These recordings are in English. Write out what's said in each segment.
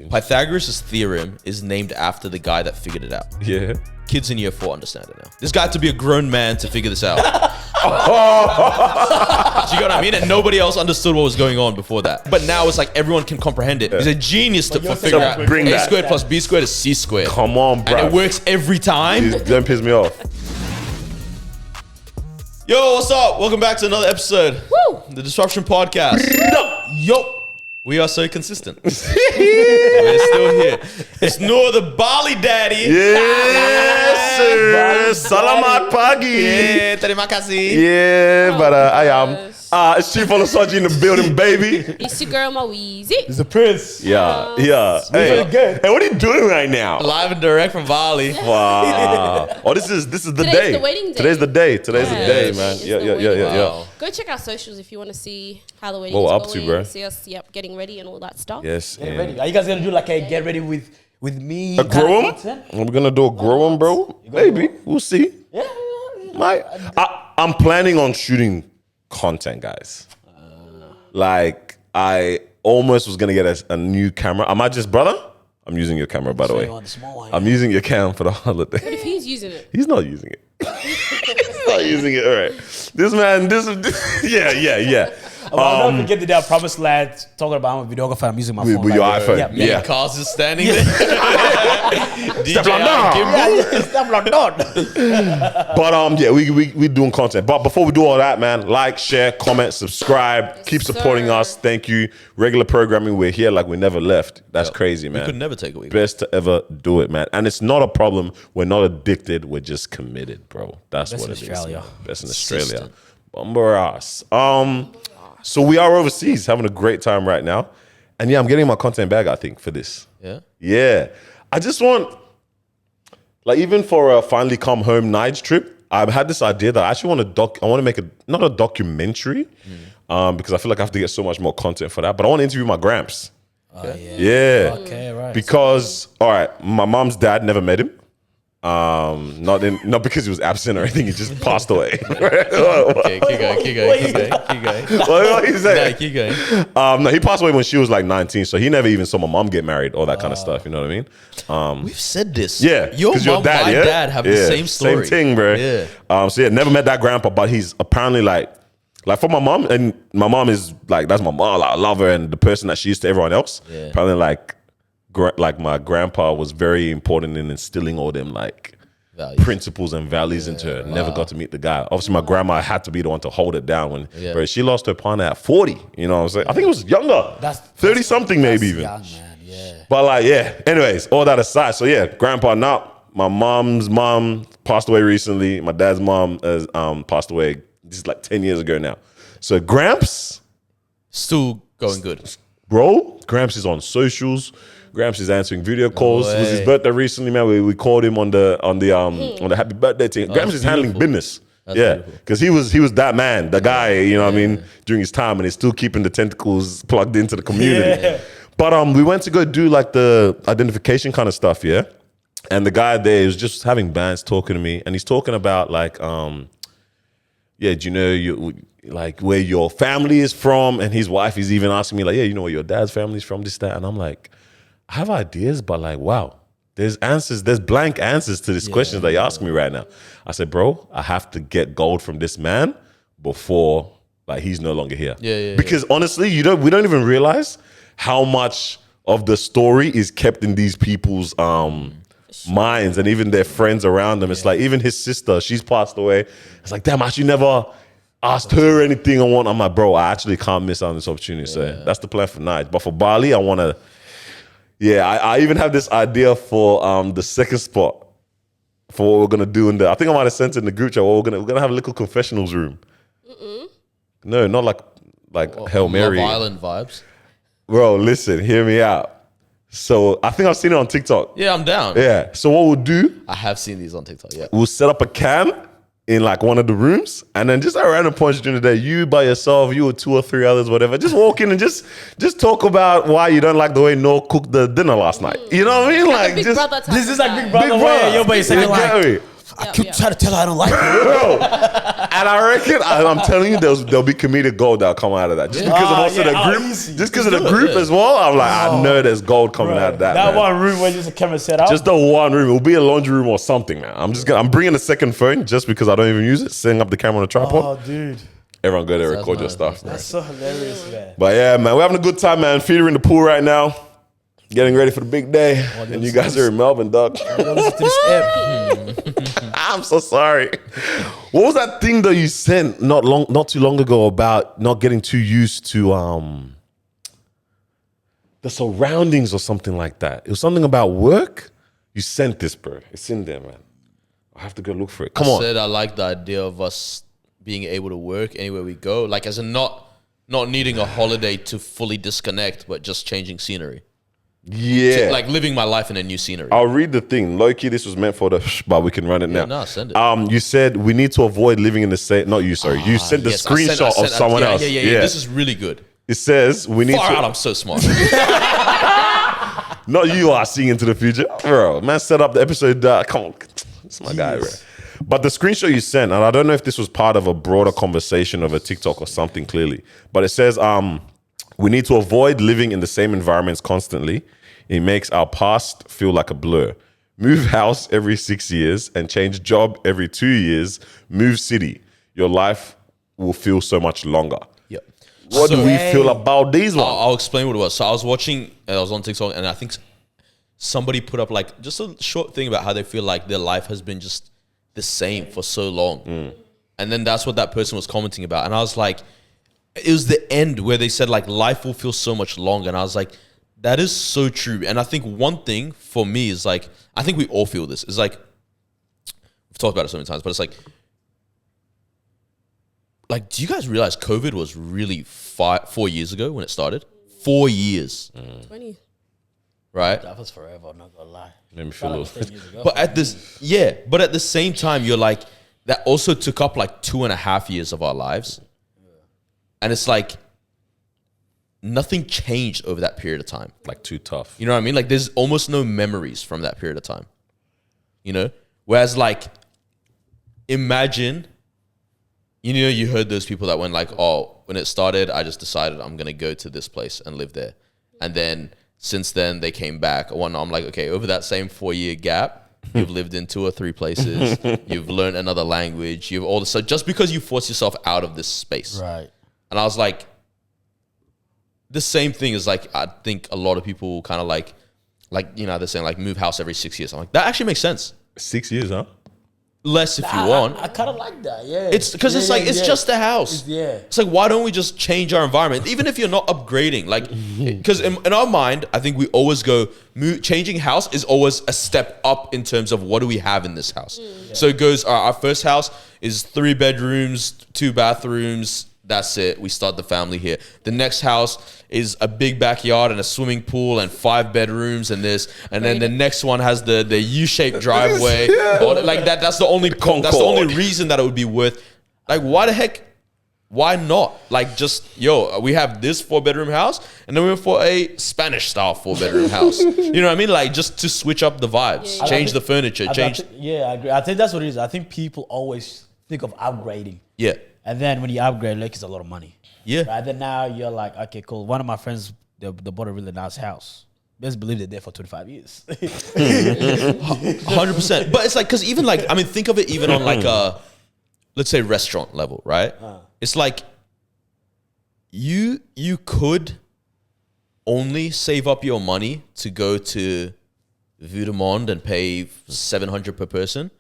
Pythagoras' theorem is named after the guy that figured it out. Yeah. Kids in year 4 understand it now. This guy had to be a grown man to figure this out. Do you get what I mean? And nobody else understood what was going on before that. But now it's like everyone can comprehend it. He's a genius for figuring out A squared plus B squared is C squared. Come on, bro. And it works every time. Don't piss me off. Yo, what's up? Welcome back to another episode. Woo! The Disruption Podcast. Yo! We are so consistent. We're still here. It's Noor the Bali Daddy. Yes, sir. Salamat pagi. Yeah, terima kasih. Yeah, but I am. It's Chief Olosoji in the building, baby. It's your girl, Maweezy. It's the Prince. Yeah. Really good. Hey, what are you doing right now? Live and direct from Bali. Wow. Oh, this is the Today's day. the wedding day. Today's the day. Today's the day, man. It's Yeah. the wedding day. Wow. Go check our socials if you want to see how the wedding What is we're going. up to, bro. See us, getting ready and all that stuff. Yes. Get and ready. Are you guys gonna do like a get ready with me? A grow 'em? We're gonna do a grow 'em, bro. Maybe. We'll see. Yeah. I'm planning on shooting content, guys. Like, I almost was gonna get a new camera. Am I just brother? I'm using your camera, by the way. I'm using your cam for the holiday. But if he's using it, He's not using it. He's not using it. All right. This man, yeah. I'll never forget the day I promised lad talking about I'm a videographer. I'm using my phone. With your iPhone. Yeah. Cars is standing there. DJ Step Gimbal. Stop like that. But yeah, we doing content. But before we do all that, man, like, share, comment, subscribe, keep supporting us. Thank you. Regular programming, we're here like we never left. That's crazy, man. We could never take a week. Best to ever do it, man. And it's not a problem. We're not addicted. We're just committed, bro. That's Best what in it is. Australia. Man. Best in Consistent. Australia. Bumper ass. So we are overseas, having a great time right now. And yeah, I'm getting my content bag, I think, for this. Yeah. Yeah. I just want, like, even for a finally come home Niger trip, I've had this idea that I actually want to make not a documentary, because I feel like I have to get so much more content for that, but I want to interview my gramps. Yeah. Okay, right. Because, all right, my mom's dad, never met him. Not because he was absent or anything, he just passed away. Okay, keep going. What you say? No, keep going. No, he passed away when she was like 19, so he never even saw my mom get married, all that kind of stuff. You know what I mean? We've said this. Yeah, Your 'cause mom, my dad have the same story. Same thing, bro. Yeah. So yeah, never met that grandpa, but he's apparently like for my mom, and my mom is like, that's my mom. Like, I love her, and the person that she is to everyone else. Yeah. Apparently, like my grandpa was very important in instilling all them like Values. principles and values into her. Never got to meet the guy. Obviously, my grandma had to be the one to hold it down when bro, she lost her partner at 40. You know what I'm saying? I think it was younger. That's 30 something maybe even. Young, man. Yeah. But like, yeah. Anyways, all that aside, so yeah, grandpa now. My mom's mom passed away recently. My dad's mom has passed away. This is like 10 years ago now. So Gramps, Still going good. bro, Gramps is on socials. Gramps is answering video calls. It was his birthday recently, man. We called him on the happy birthday thing. Gramps is handling business. Yeah, because he was that man, the guy, you know what I mean, during his time, and he's still keeping the tentacles plugged into the community. Yeah. But we went to go do like the identification kind of stuff, yeah. And the guy there was just having bands talking to me, and he's talking about like, do you know like where your family is from? And his wife is even asking me like, yeah, you know where your dad's family is from, this, that. And I'm like, I have ideas, but like, wow, there's blank answers to these questions that you're asking me right now. I said, bro, I have to get gold from this man before like he's no longer here. Because honestly, we don't even realize how much of the story is kept in these people's minds and even their friends around them. It's like even his sister, she's passed away. It's like, damn, I actually never asked her anything I want. I'm like, bro, I actually can't miss out on this opportunity. So that's the plan for Niger. But for Bali, I want to. Yeah, I even have this idea for the second spot for what we're gonna do in there. I think I might have sent it in the group chat. We're gonna have a little confessionals room. No, not like Hail Mary. Love Island vibes. Bro, listen, hear me out. So I think I've seen it on TikTok. Yeah, I'm down. Yeah. So what we'll do, I have seen these on TikTok. Yeah. we'll set up a cam in like one of the rooms, and then just at random points during the day, you by yourself, you or 2 or 3 others, whatever, just walk in and just talk about why you don't like the way Noor cooked the dinner last night. You know what I mean? Like Big just brother type This is of like guy. Big Brother. Big brother. Where your boy You second get like. me? I keep trying to tell her I don't like her. Bro, and I reckon I'm telling you, there'll be comedic gold that'll come out of that. Just because of also the group, just because of the group as well. I'm like, I know there's gold coming out of that. That man. one room where just a camera set up. Just the one room. It'll be a laundry room or something, man. I'm bringing a second phone just because I don't even use it. Setting up the camera on a tripod. Oh, dude. Everyone go there, record your stuff, man. That's so hilarious, man. But yeah, man, we're having a good time, man. Feet are in the pool right now. Getting ready for the big day. And you guys are in Melbourne, dog. I'm so sorry. What was that thing that you sent not too long ago about not getting too used to the surroundings or something like that? It was something about work. You sent this, bro. It's in there, man. I have to go look for it. Come on. I said I like the idea of us being able to work anywhere we go. Like as in not needing a holiday to fully disconnect, but just changing scenery. Yeah. Like living my life in a new scenery. I'll read the thing. Low-key, this was meant for the but we can run it now. No, send it. You said we need to avoid living in the same... Not you, sorry. You sent the screenshot of someone else. Yeah. This is really good. It says we need Far to... out, I'm so smart. Not you are seeing into the future. Bro, man set up the episode. Come on. It's my guy, bro. But the screenshot you sent, and I don't know if this was part of a broader conversation of a TikTok or something clearly, but it says we need to avoid living in the same environments constantly. It makes our past feel like a blur. Move house every 6 years and change job every 2 years. Move city. Your life will feel so much longer. Yep. What do we feel about these ones? I'll explain what it was. So I was watching, I was on TikTok, and I think somebody put up like just a short thing about how they feel like their life has been just the same for so long. And then that's what that person was commenting about. And I was like, it was the end where they said like life will feel so much longer. And I was like, that is so true. And I think one thing for me is like, I think we all feel this. It's like, we've talked about it so many times, but it's like, do you guys realize COVID was really 4 years ago when it started? 4 years. 20. Right? That was forever, I'm not gonna lie. Made me feel a little... But at the same time, you're like, that also took up like 2.5 years of our lives. And it's like, nothing changed over that period of time. Like too tough. You know what I mean? Like there's almost no memories from that period of time. You know? Whereas like, imagine, you heard those people that went like, oh, when it started, I just decided I'm going to go to this place and live there. And then since then they came back. I'm like, okay, over that same 4-year gap, you've lived in 2 or 3 places. You've learned another language. You've all this. So just because you force yourself out of this space. Right. And I was like, the same thing is like, I think a lot of people kind of like, they're saying like move house every 6 years. I'm like, that actually makes sense. 6 years, huh? Less if you want. I kind of like that, yeah. It's because it's just a house. It's like, why don't we just change our environment? Even if you're not upgrading, like, because in our mind, I think we always go, changing house is always a step up in terms of what do we have in this house. So it goes, our first house is 3 bedrooms, 2 bathrooms. That's it. We start the family here. The next house is a big backyard and a swimming pool and 5 bedrooms and this. And then the next one has the U-shaped driveway. Or like that. That's the only reason that it would be worth. Like, why the heck? Why not? Like, just we have this 4-bedroom house, and then we went for a Spanish style 4-bedroom house. You know what I mean? Like, just to switch up the vibes, change the furniture, change. I agree. I think that's what it is. I think people always think of upgrading. Yeah. And then when you upgrade, like, it's a lot of money. Yeah. Right? Then now you're like, okay, cool. One of my friends, they bought a really nice house. Best believe they're there for 25 years. 100%. But it's like, because even like, I mean, think of it even on like a, let's say restaurant level, right? It's like you could only save up your money to go to Vue de Monde and pay $700 per person,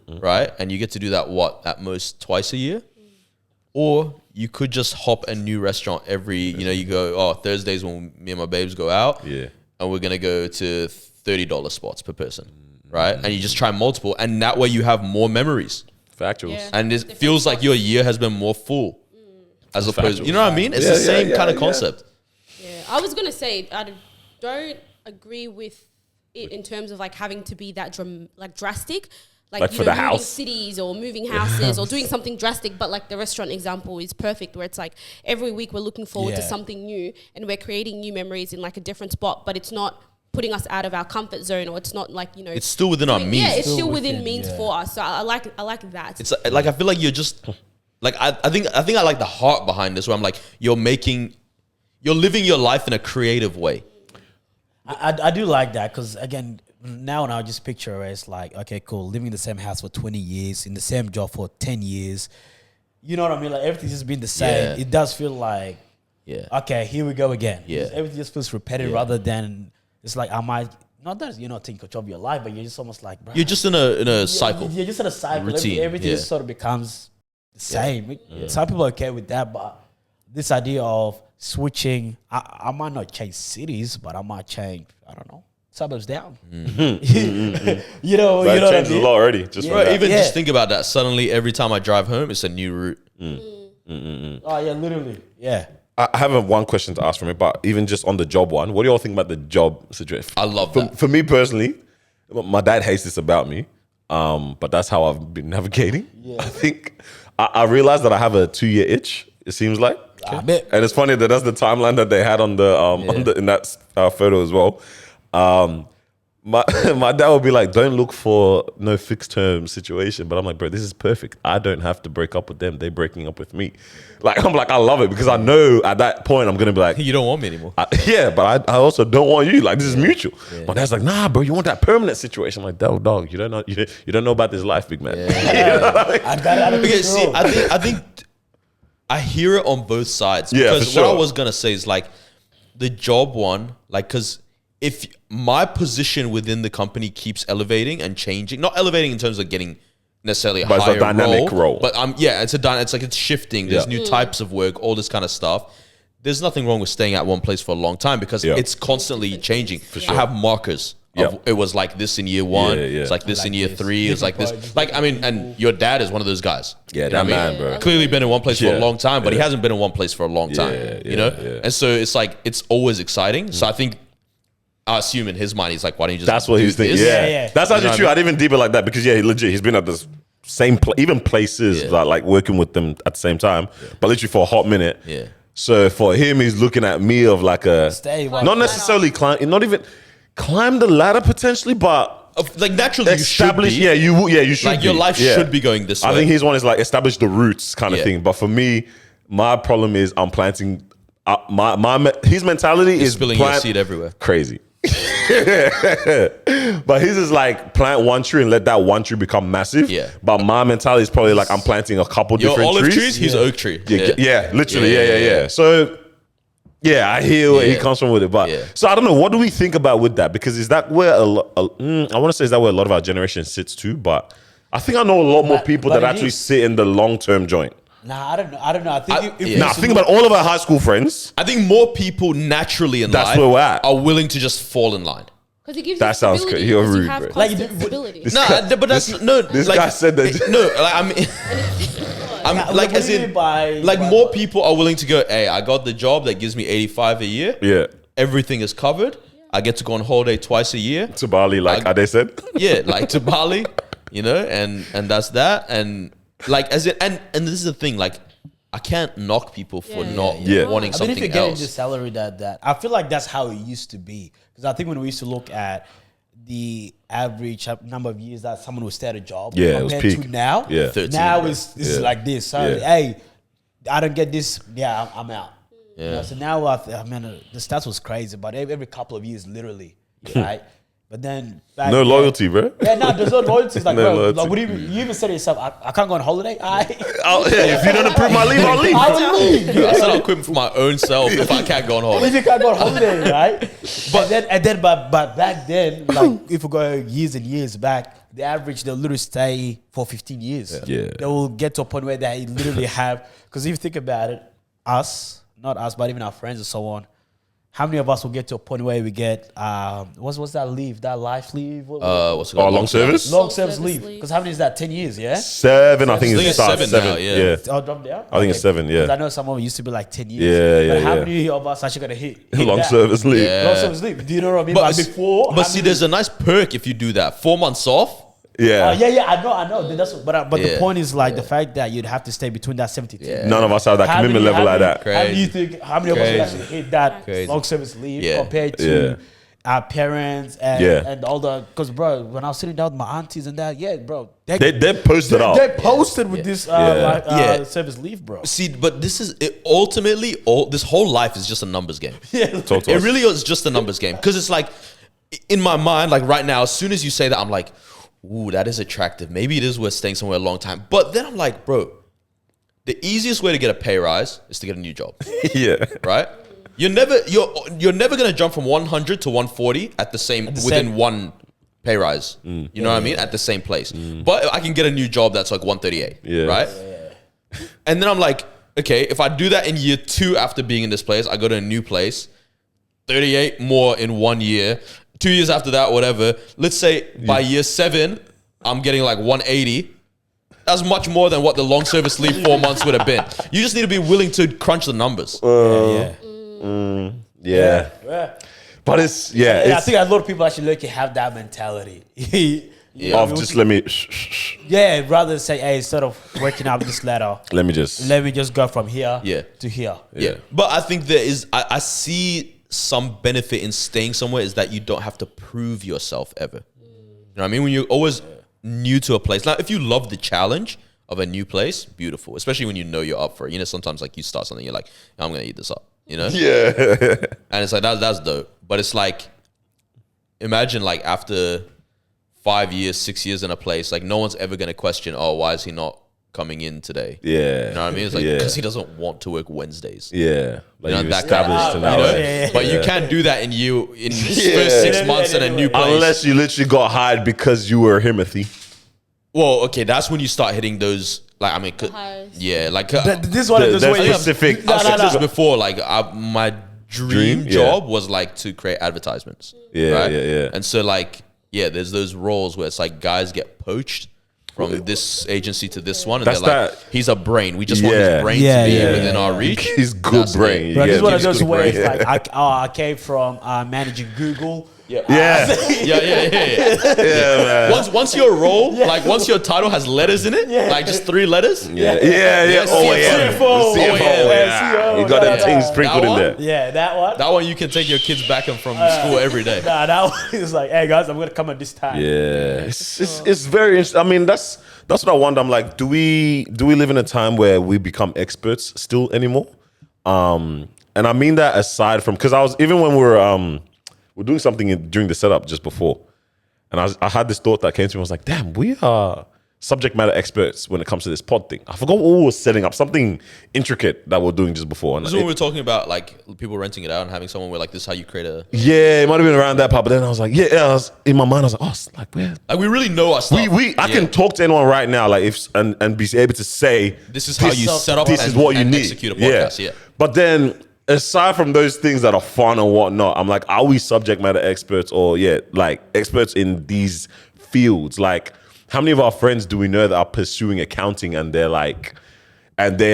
right? And you get to do that, at most twice a year? Or you could just hop a new restaurant every, you go, Thursdays when me and my babes go out. Yeah. And we're going to go to $30 spots per person, right? And you just try multiple. And that way you have more memories. Factuals. Yeah. And it feels like your year has been more full. As opposed, you know what I mean? It's the same kind of concept. Yeah. I was going to say, I don't agree with it in terms of like having to be that drastic. Like for the moving house cities or moving houses or doing something drastic, but like the restaurant example is perfect, where it's like every week we're looking forward to something new and we're creating new memories in like a different spot, but it's not putting us out of our comfort zone, or it's not like, you know, It's still within our means. Yeah, it's still within within, means for us. So I like that. It's like I feel like you're just like I think I like the heart behind this, where I'm like you're living your life in a creative way. I do like that because, again, now and I just picture it, it's like, okay, cool, living in the same house for 20 years, in the same job for 10 years. You know what I mean? Like, everything's just been the same. Yeah. It does feel like, okay, here we go again. Yeah. Everything just feels repetitive rather than, it's like, not that you're not taking control of your life, but you're just almost like, bro, You're just in a cycle. You're just in a cycle. Routine, Everything just sort of becomes the same. Some people are okay with that, but this idea of switching, I might not change cities, but I might change, I don't know, suburbs down. You know, That you know what I changes mean? a lot already. Just from Right, that. even just think about that. Suddenly, every time I drive home, it's a new route. Oh yeah, literally. Yeah. I have one question to ask from it, but even just on the job one, what do y'all think about the job situation? I love for, that. For me personally, my dad hates this about me, but that's how I've been navigating. I think I realized that I have a 2-year itch. It seems like, I bet. and it's funny that that's the timeline that they had on the in that photo as well. My dad would be like, "Don't look for no fixed term situation," but I'm like, "Bro, this is perfect. I don't have to break up with them; they're breaking up with me." Like, I'm like, I love it because I know at that point I'm gonna be like, You don't want me anymore. but I also don't want you. Like, this is mutual. My dad's like, "Nah, bro, you want that permanent situation." I'm like, dog, you don't know, you don't know about this life, big man. You know what I mean? I don't Okay, see, I think I hear it on both sides. Yeah, Because for what I sure. was gonna say is like the job one, like, because if my position within the company keeps elevating and changing, not elevating in terms of getting necessarily a But it's a higher dynamic role. but it's like it's shifting. There's new types of work, all this kind of stuff. There's nothing wrong with staying at one place for a long time because it's constantly changing. I have markers. It was like this in year 1. It's like this in year 3. It's like this. Like, I mean, and your dad is one of those guys. Yeah, You know that what I mean? man, bro. Clearly been in one place for a long time, but he Yeah. hasn't been in one place for a long time. You know? And so it's like, it's always exciting. So I think, I assume in his mind, he's like, why don't you just That's what do he's thinking. this? Yeah. That's actually know true. what I didn't even deep it like that because he's been at this same even places that like working with them at the same time, but literally for a hot minute. Yeah. So for him, he's looking at me of like a Stay, not necessarily not even climb the ladder potentially, but Like, naturally, establish. you should be. You should. Like, your life should be going this way. I think his one is like establish the roots kind of thing. But for me, my problem is I'm planting. His mentality is spilling your seed everywhere. Crazy. But his is like plant one tree and let that one tree become massive. Yeah. But my mentality is probably like I'm planting a couple Your different olive trees. trees, he's oak tree. Yeah, literally. Yeah. So yeah, I hear where he comes from with it. But so I don't know. What do we think about with that? Because is that where I want to say, is that where a lot of our generation sits too? But I think I know a lot more people but that it actually is. sit in the long-term joint. Nah, I don't know. I think if Now think about all of our high school friends. I think more people naturally in That's life where we're at. are willing to just fall in line. Because it gives That you sounds stability, crazy. You're 'cause you rude, have bro. constant Like, stability. No, but that's no. This like, guy said that. No, like I mean, I'm like what as do you in mean by- like by more what? people are willing to go. Hey, I got the job that gives me 85 a year. Yeah. Everything is covered. I get to go on holiday twice a year. To Bali, like Ade said. Yeah, like to Bali, you know, and that's that. And like as it and this is the thing, like I can't knock people for not Yeah. wanting I mean, if something you're getting the else. salary that I feel like that's how it used to be. Because I think when we used to look at the average number of years that someone would stay at a job, Yeah, it was compared peak. to now, Yeah. 13, now bro. it's like this. So Yeah. hey, I don't get this. Yeah, I'm out. You know, so now I mean, the stats was crazy, but every couple of years, literally, right? But then back No then- loyalty, bro. Yeah, no, there's no loyalty. It's like, No bro, loyalty. like, what do you even say to yourself? I can't go on holiday. If you don't approve my leave, I'll leave. I will leave. I said I'll quit for my own self if I can't go on holiday. If you can't go on holiday, right? But back then, like if we go years and years back, the average they'll literally stay for 15 years. Yeah. They will get to a point where they literally have, because if you think about it, not us, but even our friends and so on, how many of us will get to a point where we get what's that leave? That life leave? What's it Oh, called? long service? Long service service leave. leave. Because how many is that? 10 years, yeah? 7, I think I think it's it's 7 now, yeah. yeah. I'll drop down. I think it's 7, yeah. Because I know some of them used to be like 10 years. Yeah, But how yeah. many of us actually gonna hit Long that? service leave. Yeah. Long service leave. Do you know what I mean? But before, but how see, many- there's a nice perk if you do that. 4 months off. Yeah. yeah, I know. That's but the Yeah. point is like the fact that you'd have to stay between that 72. Yeah. None of us have that commitment level like that. How do you think? How many of us would Crazy. actually hit that Crazy. long service leave Yeah. compared to Yeah. our parents and all the, because bro, when I was sitting down with my aunties and that, bro, They posted up. They posted with this service leave, bro. See, but this is it, ultimately this whole life is just a numbers game. Totally. It really is just a numbers game because it's like in my mind, like right now, as soon as you say that, I'm like, ooh, that is attractive. Maybe it is worth staying somewhere a long time. But then I'm like, bro, the easiest way to get a pay rise is to get a new job. Yeah. Right? You're never gonna jump from 100 to 140 within one pay rise. You know what I mean? At the same place. But I can get a new job that's like 138. Right? Yeah. And then I'm like, okay, if I do that in year 2 after being in this place, I go to a new place, 38 more in 1 year. 2 years after that, whatever. Let's say by year 7, I'm getting like 180. That's much more than what the long service leave 4 months would have been. You just need to be willing to crunch the numbers. Yeah. But it's I think a lot of people actually have that mentality. Let me rather than say, hey, instead of working up this ladder, let me just go from here to here. Yeah. But I think there is I see some benefit in staying somewhere is that you don't have to prove yourself ever. You know what I mean? When you're always new to a place. Now, if you love the challenge of a new place, beautiful. Especially when you know you're up for it. You know, sometimes like you start something, you're like, I'm gonna eat this up. You know? Yeah. And it's like that's dope. But it's like, imagine like after 5 years, 6 years in a place, like no one's ever gonna question, oh, why is he not coming in today? Yeah. You know what I mean? It's like because he doesn't want to work Wednesdays. Yeah. Like you know, you that established kind in of, that way. But you can't do that in first 6 months in a new place. Unless you literally got hired because you were Timothy. Well, okay, that's when you start hitting those. Like, I mean, this one is the specific. I've said this before. Like, my dream job was like to create advertisements. Yeah. And so, like, there's those roles where it's like guys get poached from this agency to this one, and they're like, he's a brain. We just want his brain to be within our reach. He's good brain. Bro, this is one of those ways. Like, I came from managing Google. Yeah, man. Once your role, like once your title has letters in it, like just 3 letters. CFO. You got them things sprinkled in there. Yeah, that one. That one you can take your kids back from school every day. Nah, that one is like, hey guys, I'm gonna come at this time. Yeah, it's very interesting. I mean, that's what I wonder. I'm like, do we live in a time where we become experts still anymore? And I mean that aside from, because I was, even when we're doing something during the setup just before, and I had this thought that came to me. I was like, damn, we are subject matter experts when it comes to this pod thing. I forgot what we were setting up, something intricate that we were doing just before. And this is when we were talking about like people renting it out and having someone where like, this is how you create a... Yeah, it might have been around that part, but then I was like, in my mind, I was like, oh, like, where? Like, we really know our stuff. I can talk to anyone right now, like, and be able to say, this is how you set up this is what you need. Execute a podcast, But then, aside from those things that are fun or whatnot, I'm like, are we subject matter experts or like experts in these fields? Like, how many of our friends do we know that are pursuing accounting and they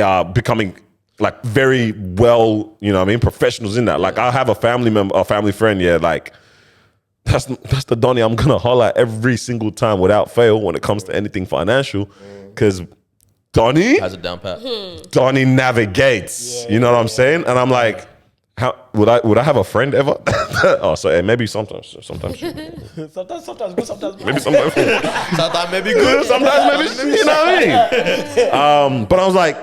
are becoming like very well, you know what I mean, professionals in that? Like, I have a family friend, like, that's the Donnie I'm gonna holler at every single time without fail when it comes to anything financial, because Donnie has it down pat. Donnie navigates. You know what I'm saying? And I'm like, how would I have a friend ever? Oh, so maybe sometimes. sometimes good, sometimes maybe sometimes. Sometimes maybe good. Sometimes maybe, you know what I mean? But I was like,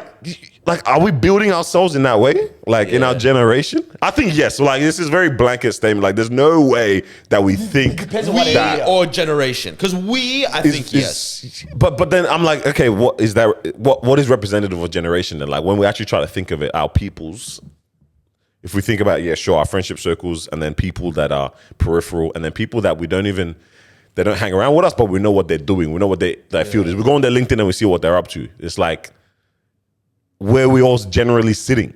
are we building ourselves in that way? Like in our generation? I think yes. So like, this is very blanket statement. Like, there's no way that we think depends on what area or generation. Because I think yes. But then I'm like, okay, what is that? What is representative of generation? And like, when we actually try to think of it, our peoples. If we think about, our friendship circles, and then people that are peripheral, and then people that they don't hang around with us, but we know what they're doing. We know what their field is. We go on their LinkedIn and we see what they're up to. It's like, where we all generally sitting.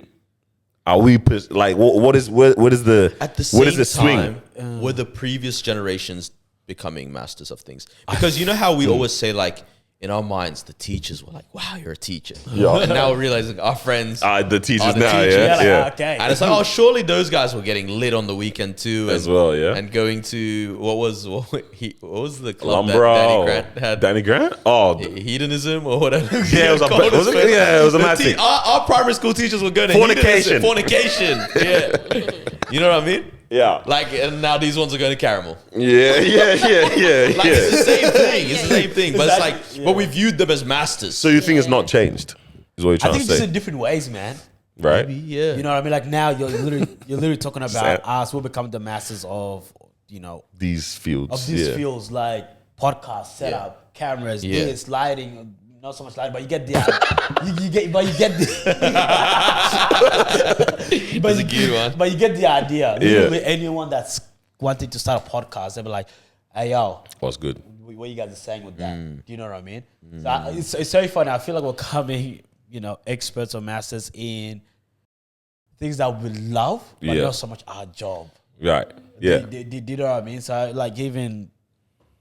Are we like, what is the at the same what is the swing? Time, were the previous generations becoming masters of things? Because you know how we always say, like, in our minds, the teachers were like, wow, you're a teacher. And now we're realizing our friends the teachers are the now, teachers. Okay. And it's like, oh, surely those guys were getting lit on the weekend too. As well, yeah. And going to, what was the club Lumbro. that Danny Grant had? Danny Grant? Oh. Hedonism or whatever. Yeah, it was a mad thing. Our primary school teachers were going to Fornication. Fornication. Yeah. You know what I mean? Yeah. Like, and now these ones are going to caramel. Yeah. Like, it's the same thing. It's the same thing. But it's like, but we viewed them as masters. So you think it's not changed? Is what you're I trying think to it's say, just in different ways, man. right? Maybe, yeah. You know what I mean? Like now you're literally talking about us. We'll become the masters of, you know, These fields. of these fields like podcast setup, cameras, this lighting. Not so much lighting, but you get the but you get the idea. Literally anyone that's wanting to start a podcast, they'll be like, "Hey yo, What's good? what you guys are saying with that?" Do you know what I mean? So it's very funny. I feel like we're coming, you know, experts or masters in things that we love, but not so much our job. Right. Yeah. Do you know what I mean? So like even,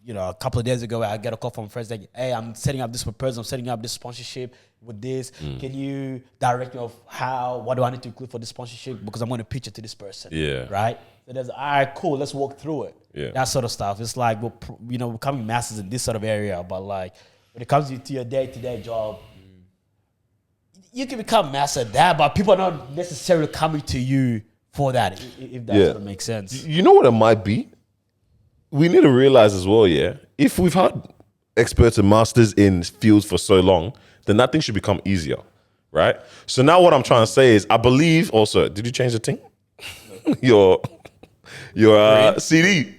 you know, a couple of days ago, I got a call from friends like, "Hey, I'm setting up this proposal. I'm setting up this sponsorship with this. Can you direct me of what do I need to include for this sponsorship? Because I'm going to pitch it to this person." Yeah. Right. So there's, all right, cool. Let's walk through it. Yeah. That sort of stuff. It's like we're becoming masters in this sort of area, but like when it comes to your day-to-day job, you can become master at that, but people are not necessarily coming to you for that. If that sort of makes sense. You know what it might be? We need to realize as well, if we've had experts and masters in fields for so long, then that thing should become easier, right? So now what I'm trying to say is, I believe also, did you change the thing? your CD.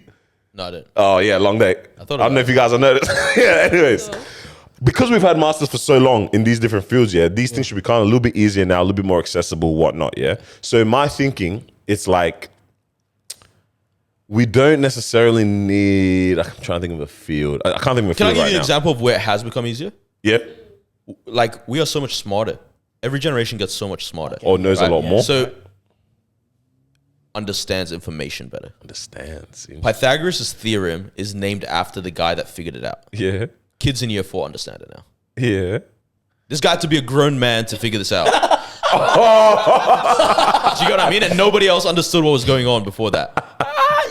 No, I didn't. Oh yeah, long day. I don't know if you guys have noticed. Yeah, anyways. Because we've had masters for so long in these different fields, these things should become a little bit easier now, a little bit more accessible, whatnot, So in my thinking, it's like, we don't necessarily need, I'm trying to think of a field. I can't think of a field right now. Can I give you an example of where it has become easier? Yeah. Like, we are so much smarter. Every generation gets so much smarter. Or knows a lot more. So, understands information better. Understands. Pythagoras' theorem is named after the guy that figured it out. Yeah. Kids in year 4 understand it now. Yeah. This guy had to be a grown man to figure this out. Do you get what I mean? And nobody else understood what was going on before that.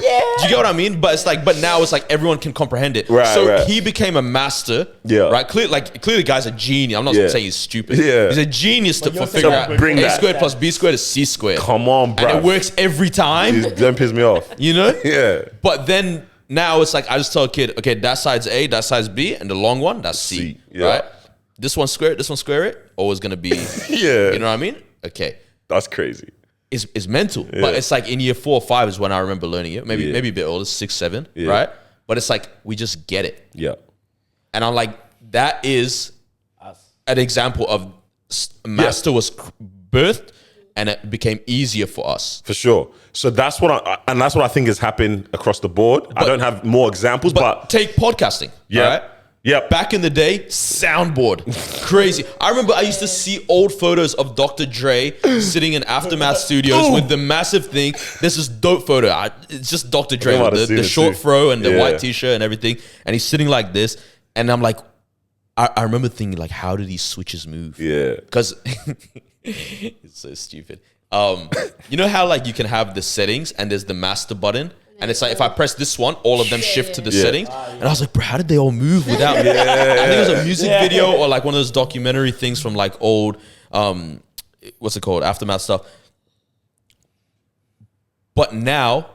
Do you get what I mean? But it's like, but now it's like everyone can comprehend it. Right, so he became a master. Yeah. Right. Clearly, the guy's a genius. I'm not saying he's stupid. Yeah. He's a genius to figure out bring A that. squared plus B squared is C squared. Come on, bro. And it works every time. Don't piss me off. You know? Yeah. But then now it's like, I just tell a kid, okay, that side's A, that side's B, and the long one, that's C. Right? This one square it, always gonna be. Yeah. You know what I mean? Okay. That's crazy. It's mental. But it's like in year 4 or 5 is when I remember learning it. Maybe a bit older, 6, 7, right? But it's like, we just get it. Yeah. And I'm like, that is an example of master was birthed and it became easier for us. For sure. So that's what I think has happened across the board. I don't have more examples, but take podcasting. Yeah. Right? Yep. Back in the day, soundboard. Crazy. I remember I used to see old photos of Dr. Dre sitting in Aftermath Studios with the massive thing. This is dope photo. It's just Dr. Dre with the short fro and the white t-shirt and everything. And he's sitting like this. And I'm like, I remember thinking like, how do these switches move? Yeah. Because it's so stupid. You know how like you can have the settings and there's the master button? And it's like, if I press this one, all of them shift to the settings. And I was like, bro, how did they all move without me? I think it was a music video or like one of those documentary things from like old, what's it called? Aftermath stuff. But now,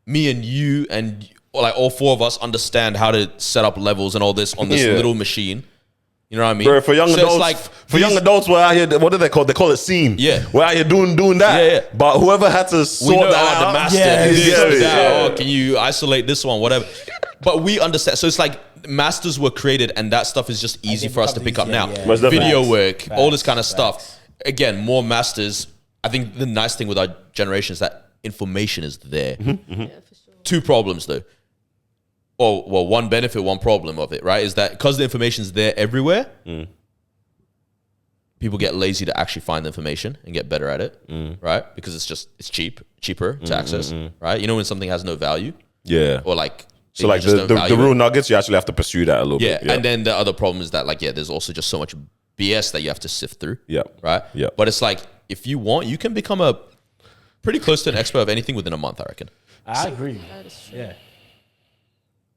me and you and like all 4 of us understand how to set up levels and all this on this little machine. You know what I mean? Bro, for young adults, like young adults, we're out here. What do they call? They call it scene. Yeah, we're out here doing that. Yeah. But whoever had to sort that out, the master. Oh, can you isolate this one? Whatever. But we understand. So it's like masters were created, and that stuff is just easy for us to pick up now. Video work, all this kind of stuff. Again, more masters. I think the nice thing with our generation is that information is there. Yeah, for sure. 2 problems though. Well, one benefit, one problem of it, right? Is that because the information's there everywhere, people get lazy to actually find the information and get better at it, right? Because it's cheaper to access, right? You know when something has no value? Yeah. Or like... So like the real nuggets, you actually have to pursue that a little bit. Yeah, and then the other problem is that like, there's also just so much BS that you have to sift through. Yeah. Right? Yeah. But it's like, if you want, you can become a pretty close to an expert of anything within a month, I reckon. I agree. Yeah.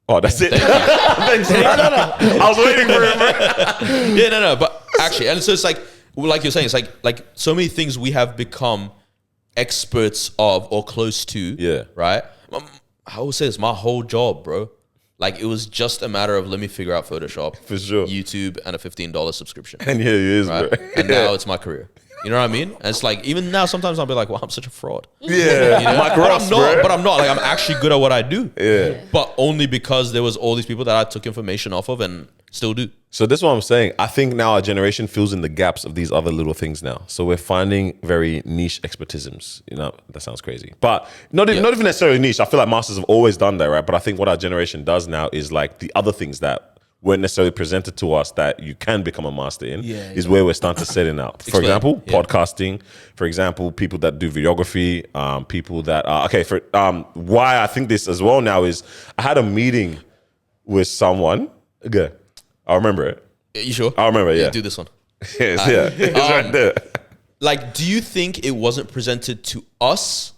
Oh, that's it. Thanks. No. I was waiting for it, bro. Yeah, no. But actually, and so it's like you're saying, it's like so many things we have become experts of or close to. Yeah. Right. I will say this: my whole job, bro. Like, it was just a matter of let me figure out Photoshop, For sure. YouTube, and a $15 subscription. And here he is, Right? bro. And now it's my career. You know what I mean? And it's like, even now, sometimes I'll be like, well, I'm such a fraud. Yeah, You know? Mike but Ross, I'm not. bro. But I'm not. Like, I'm actually good at what I do. Yeah. But only because there was all these people that I took information off of and still do. So this is what I'm saying. I think now our generation fills in the gaps of these other little things now. So we're finding very niche expertisms. You know, that sounds crazy. But not even necessarily niche. I feel like masters have always done that, right? But I think what our generation does now is like the other things that weren't necessarily presented to us that you can become a master in is where we're starting to set in now. For example, podcasting. For example, people that do videography, people that are, okay, for why I think this as well now is I had a meeting with someone. Okay, I remember it. You sure? I remember, yeah. Do this one. It's right there. Like, do you think it wasn't presented to us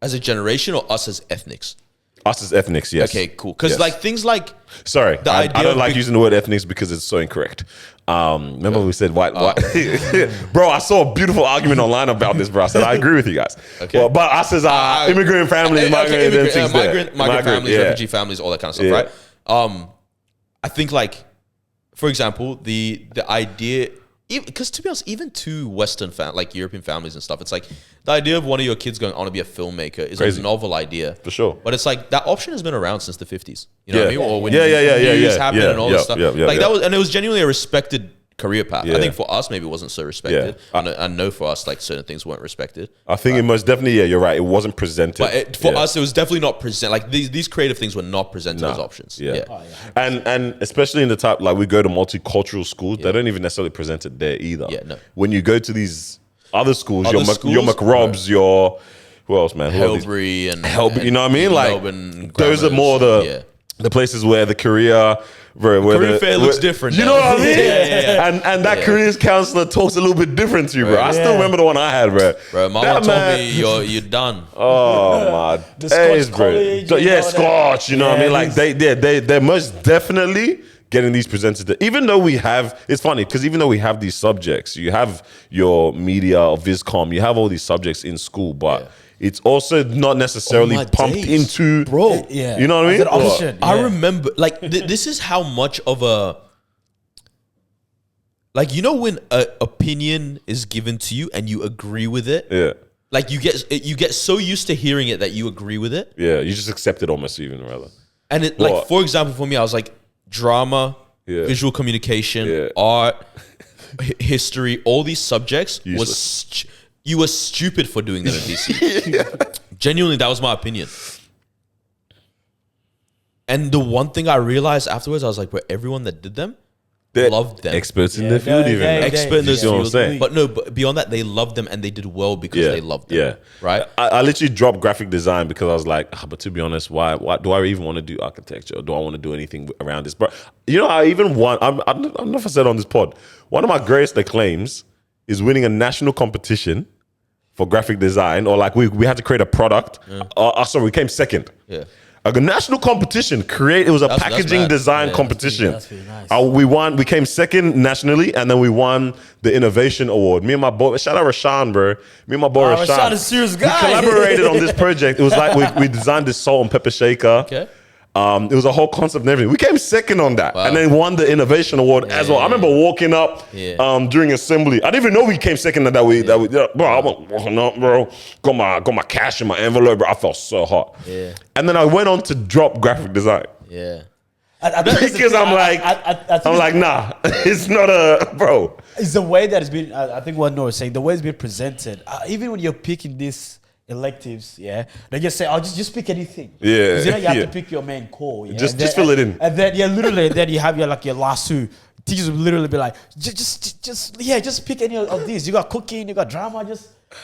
as a generation or us as ethnics? Us as ethnics, yes. Okay, cool. Because Yes. like things like Sorry, The I idea don't of like big- using the word ethnics because it's so incorrect. Remember we said white. Bro, I saw a beautiful argument online about this, bro. I said I agree with you guys. Okay. Well, but us as immigrant families, migrant families, yeah. refugee families, all that kind of stuff, right? I think like, for example, the idea, because to be honest, even to Western like European families and stuff, it's like the idea of one of your kids going on to be a filmmaker is Crazy. a novel idea. For sure. But it's like that option has been around since the 50s. You know what I mean? Or when Yeah, news happened and all this stuff. Like yeah. that was, and it was genuinely a respected career path. Yeah. I think for us, maybe it wasn't so respected. And I know for us, like certain things weren't respected. I think it most definitely, you're right. It wasn't presented. But for us, it was definitely not present. Like these creative things were not presented as options. Yeah. And especially in the type, like we go to multicultural schools, they don't even necessarily present it there either. Yeah, no. When you go to these other schools, Other your schools, McRobs, your, who else, man? Who are these? Helbury and You know what I mean? Like, Melbourne those are Grammars, more the places where the career... Career fair looks different. You now. know what I mean? Yeah. And that careers counselor talks a little bit different to you, bro. I still remember the one I had, bro. Bro, mama told me you're done. Oh my days, Scotch bro. college, So, you yeah, know Scotch. You know what I mean? Like these- they're most definitely getting these presented. Even though we have, it's funny because even though we have these subjects, you have your media or Viscom, you have all these subjects in school, but. It's also not necessarily my pumped days. into, Bro. Yeah. You know what I As mean? an option. I Yeah. remember, like, this is how much of a, like, you know, when an opinion is given to you and you agree with it, Yeah, like you get so used to hearing it that you agree with it, yeah. You just accept it almost even rather. and it What? like, for example, for me, I was like drama, Yeah. visual communication, Yeah. art, history, all these subjects Useless. you were stupid for doing them at DC. Genuinely, that was my opinion. And the one thing I realized afterwards, I was like, bro, everyone that did them They're loved them. experts in their field, even man. Expert in those You know what I'm fields. saying? But no, but beyond that, they loved them and they did well because they loved them. Yeah, Right? I literally dropped graphic design because I was like, but to be honest, why do I even want to do architecture? Or do I want to do anything around this? But you know, I even won. I don't know if I said on this pod. One of my greatest acclaims is winning a national competition for graphic design, or like we had to create a product. Sorry, we came second. Yeah. A national competition. It was a That's packaging mad. design Yeah. competition. That's really nice. We won. We came second nationally, and then we won the innovation award. Me and my boy, shout out Rashan, bro. Me and my boy Rashan. Rashan is a serious guy. We collaborated on this project. It was like we designed this salt and pepper shaker. Okay. It was a whole concept and everything. We came second on that, and then won the innovation award as well. I remember walking up during assembly. I didn't even know we came second that week. Bro, I went walking up, bro. Got my cash in my envelope, bro. I felt so hot. Yeah. And then I went on to drop graphic design Yeah. I think it's the because thing, I'm like, I think I'm like, nah, it's not a bro. it's the way that it's been. I think what Noah is saying, the way it's been presented. Even when you're picking these electives, they just say, "Oh, just pick anything." Yeah, 'Cause, you know, you have yeah. to pick your main core. Yeah? Just And then- fill it in. And then literally, then you have your last two. Teachers will literally be like, just pick any of these. You got cooking, you got drama.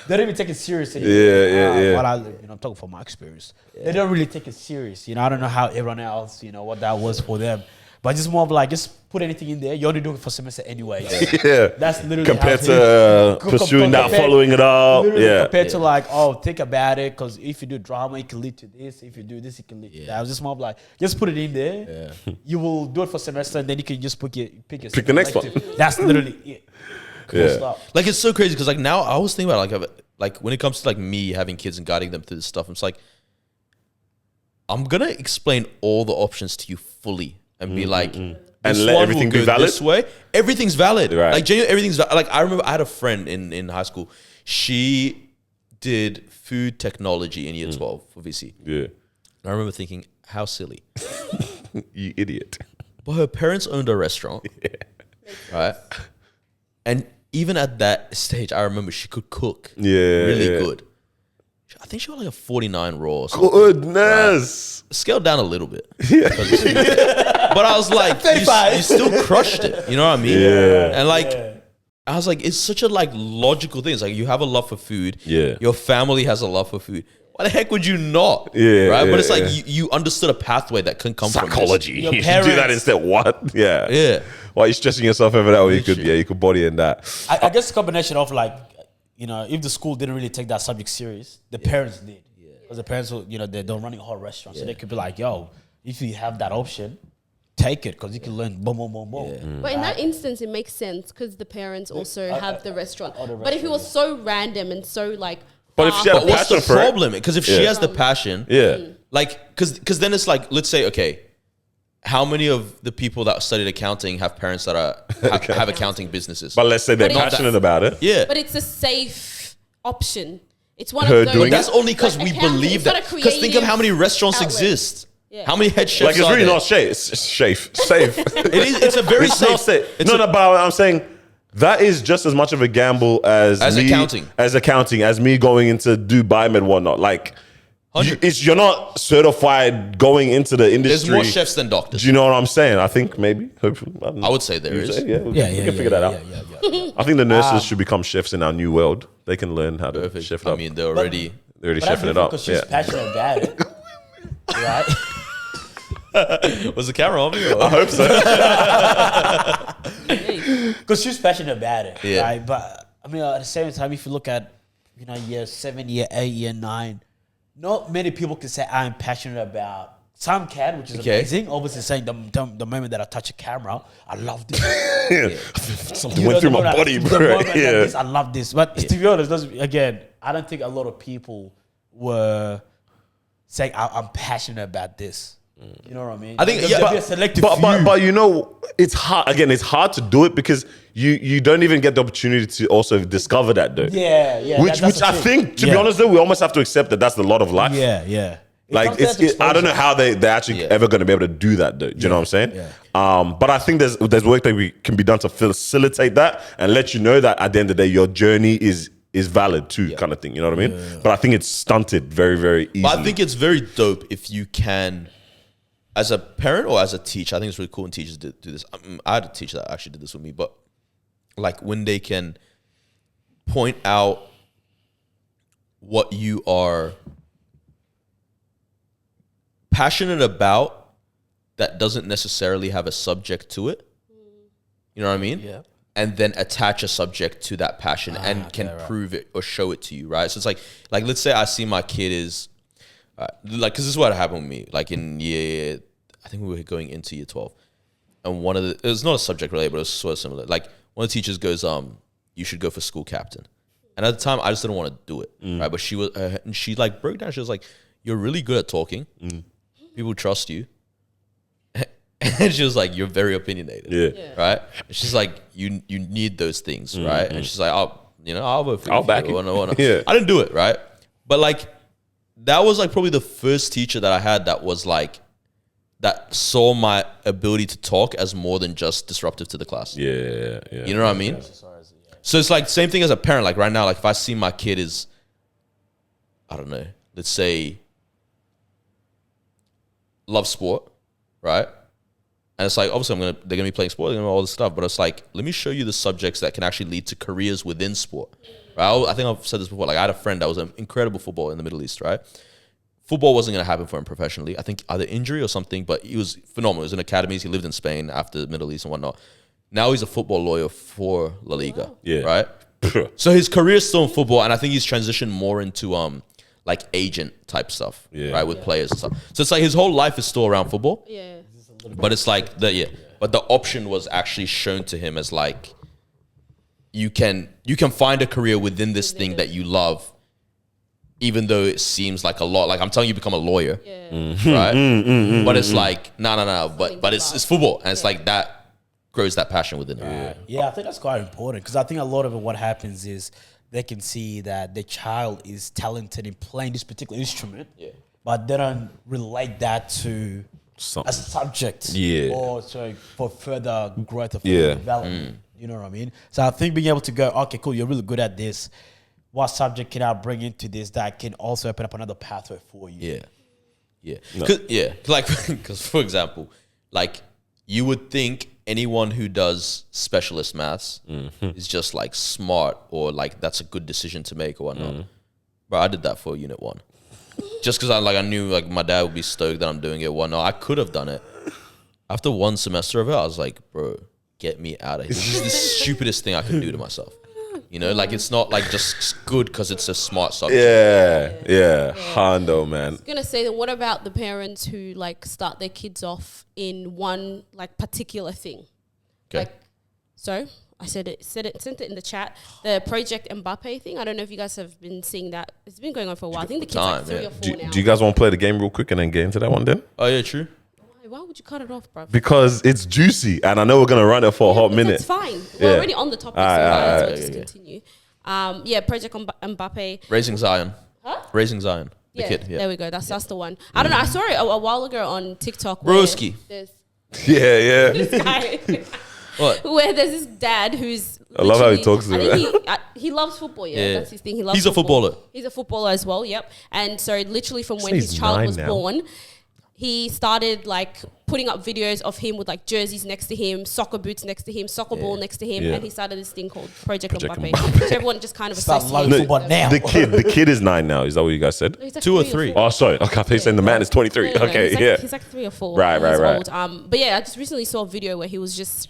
They don't even take it serious anymore. Yeah. Well, I'm talking from my experience. They don't really take it serious. I don't know how everyone else, what that was for them. But just more of like, just put anything in there. You only do it for semester anyway. Yeah, That's literally compared how to pursuing that, following it up. Literally Yeah, compared to like, think about it, because if you do drama, it can lead to this. If you do this, it can lead to that. I was just more of like, just put it in there. You will do it for semester, and then you can just pick the next one. That's literally it. Cool Yeah. stuff. Like, it's so crazy because like now I was thinking about like like when it comes to like me having kids and guiding them through this stuff, I'm just like, I'm gonna explain all the options to you fully and be like, and this let one everything will be go valid? this way. Everything's valid. Right. Like genuinely, everything's like I remember I had a friend in high school. She did food technology in year 12 for VC. Yeah. And I remember thinking, how silly. You idiot. But her parents owned a restaurant. Right? And even at that stage, I remember she could cook really good. I think she got like a 49 raw or something. Goodness. Scaled down a little bit. But I was like, you still crushed it. You know what I mean? Yeah. And like, I was like, it's such a like logical thing. It's like you have a love for food. Yeah. Your family has a love for food. Why the heck would you not? Yeah, Right? yeah, But it's like yeah. you understood a pathway that can come Psychology. Your You should do that parents- instead. What? Yeah. from this. Yeah. Why are you stressing yourself over that? Or you could, Literally. you could body in that. I guess a combination of like, if the school didn't really take that subject serious, the parents did. Because the parents, they're running a whole restaurant. So they could be like, yo, if you have that option, take it. Because you can learn boom, boom, boom, boom. But in that instance, it makes sense because the parents also have the restaurant. But if it was so random and so like, But if she had a But what's the passion for it. problem? Because if she has the passion, Yeah. like, because then it's like, let's say, okay, how many of the people that studied accounting have parents that have accounting businesses? But let's say they're But it's- passionate about it. yeah, but it's a safe option. It's one Her of those. doing that's only because like we accounting, believe it's not that. a Because think of how many restaurants outlet. exist. Yeah. How many head chefs Like, it's are really there? not safe. It's safe. Safe. It is. It's a very It's safe. not safe. It's No, a- no, but I'm saying that is just as much of a gamble as me, accounting. as me going into Dubai and whatnot. Like, 100. you're not certified going into the industry. There's more chefs than doctors. Do you know what I'm saying? I think maybe, hopefully. I don't know. I would say there You is. say? Yeah, we Yeah, can figure that out. Yeah. I think the nurses should become chefs in our new world. They can learn how to Perfect. chef it I up. mean, they're already. They're already But that's chefing it up. because she's Yeah. passionate about it. Right? Was the camera on me? Or? I hope so. Because she's passionate about it. Yeah. Right? But I mean, at the same time, if you look at, year 7, year 8, year 9, not many people can say I'm passionate about. Some can, which is Okay. amazing. Obviously, saying the moment that I touch a camera, I love this. It went through my body, The bro. moment like Yeah. this, I love this. But to be honest, again, I don't think a lot of people were saying I'm passionate about this. You know what I mean? I think- There's yeah, gonna be but- a selective But few. it's hard. Again, it's hard to do it because you don't even get the opportunity to also discover that, though. Yeah. Which that's the I thing. think, to be honest, though, we almost have to accept that that's the lot of life. Yeah. It Like comes down to I don't know exposure. how they're actually ever going to be able to do that, though. Do you know what I'm saying? Yeah. But I think there's work that can be done to facilitate that and let you know that at the end of the day, your journey is valid too, kind of thing. You know what I mean? But I think it's stunted very, very easily. But I think it's very dope if you can, as a parent or as a teacher. I think it's really cool when teachers do this. I had a teacher that actually did this with me, but like when they can point out what you are passionate about that doesn't necessarily have a subject to it. You know what I mean? Yeah. And then attach a subject to that passion and can prove it or show it to you, right? So it's like let's say I see my kid is like, because this is what happened with me. Like in year, I think we were going into year 12, and it was not a subject related, but it was sort of similar. Like one of the teachers goes, you should go for school captain. And at the time, I just didn't want to do it, right? But she was, and she like broke down. She was like, "You're really good at talking. People trust you." And she was like, "You're very opinionated, right?" And she's like, "You need those things, right?" And she's like, "I'll vote for you. I'll back you." Yeah. I didn't do it, right? But like, that was like probably the first teacher that I had that was like, that saw my ability to talk as more than just disruptive to the class. Yeah. You know what I mean? So it's like same thing as a parent. Like right now, like if I see my kid is, I don't know, let's say, love sport, right? And it's like, obviously they're gonna be playing sport, they're gonna know all this stuff, but it's like, let me show you the subjects that can actually lead to careers within sport. Right? I think I've said this before. Like I had a friend that was an incredible footballer in the Middle East, right? Football wasn't gonna happen for him professionally. I think either injury or something, but he was phenomenal. He was in academies. He lived in Spain after the Middle East and whatnot. Now he's a football lawyer for La Liga. Yeah. Right? So his career is still in football, and I think he's transitioned more into like agent type stuff, right, with players and stuff. So it's like his whole life is still around football. Yeah. But it's like but the option was actually shown to him as like, you can find a career within this thing that you love even though it seems like a lot. Like I'm telling you, become a lawyer, Yeah. right? But it's like no. But it's football, and it's like that grows that passion within them. Yeah, I think that's quite important because I think a lot of it, what happens is they can see that the child is talented in playing this particular instrument, but they don't relate that to a subject, or so for further growth of development. You know what I mean? So I think being able to go, okay, cool, you're really good at this. What subject can I bring into this that can also open up another pathway for you? Because for example, like you would think anyone who does specialist maths is just like smart or like that's a good decision to make or whatnot. But I did that for Unit 1. Just because I knew like my dad would be stoked that I'm doing it. Whatnot. I could have done it. After one semester of it, I was like, bro, get me out of here. This is the stupidest thing I could do to myself. You know, like it's not like just good because it's a smart subject. Yeah. Hondo, man. I was gonna say that. What about the parents who like start their kids off in one like particular thing? Okay. Like, so I sent it in the chat. The Project Mbappe thing. I don't know if you guys have been seeing that. It's been going on for a while. I think the kids are like 3 or 4 now. Do you guys want to play the game real quick and then get into that one then? Oh yeah, true. Why would you cut it off, bro? Because it's juicy and I know we're going to run it for a hot minute. It's fine. We're already on the topic, so might as well just continue. Project Mbappe. Raising Zion. Huh? Raising Zion. The kid. Yeah. There we go. That's the one. I don't know. I saw it a while ago on TikTok. Broski. Yeah. This guy. What? Where there's this dad who's. I love how he talks to me. He loves football. Yeah, that's his thing. He loves. He's a footballer. He's a footballer as well. Yep. And so literally from when He's his child was now. born, he started like putting up videos of him with like jerseys next to him, soccer boots next to him, soccer ball next to him, and he started this thing called Project Mbappe. So everyone just kind of associates football now. The kid is 9 now. Is that what you guys said? He's like 2 or 3 3. Oh, sorry. Okay, I thought you saying the man is 23. No, Okay, he's like 3 or 4. Right. Old. But yeah, I just recently saw a video where he was just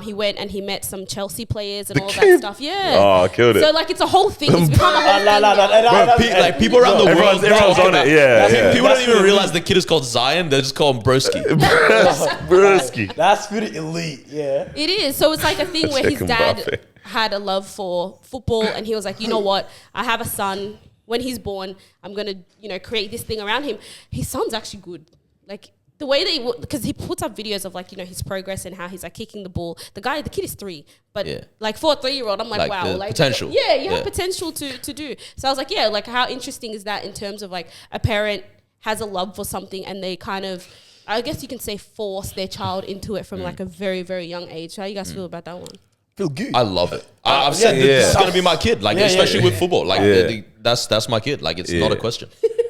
he went and he met some Chelsea players and all that stuff. Yeah. Oh, killed it. So like it's a whole thing. It's become a whole thing. Like people around the world, Everyone's on it. Yeah. People don't even realize the kid is called Zion. They just call him Broski. Broski. That's pretty elite, yeah. It is. So it's like a thing where his Check dad Mbappe. had a love for football and he was like, you know what? I have a son. When he's born, I'm going to, create this thing around him. His son's actually good. Like the way because he puts up videos of like, his progress and how he's like kicking the ball. The kid is 3, but like for a 3-year-old, I'm like wow. Like potential. Yeah, you have potential to do. So I was like, yeah, like how interesting is that in terms of like a parent has a love for something and they kind of, I guess you can say force their child into it from like a very, very young age. How do you guys feel about that one? Feel good. I love it. I've said that this is going to be my kid, like especially with football. Like that's my kid. Like it's not a question.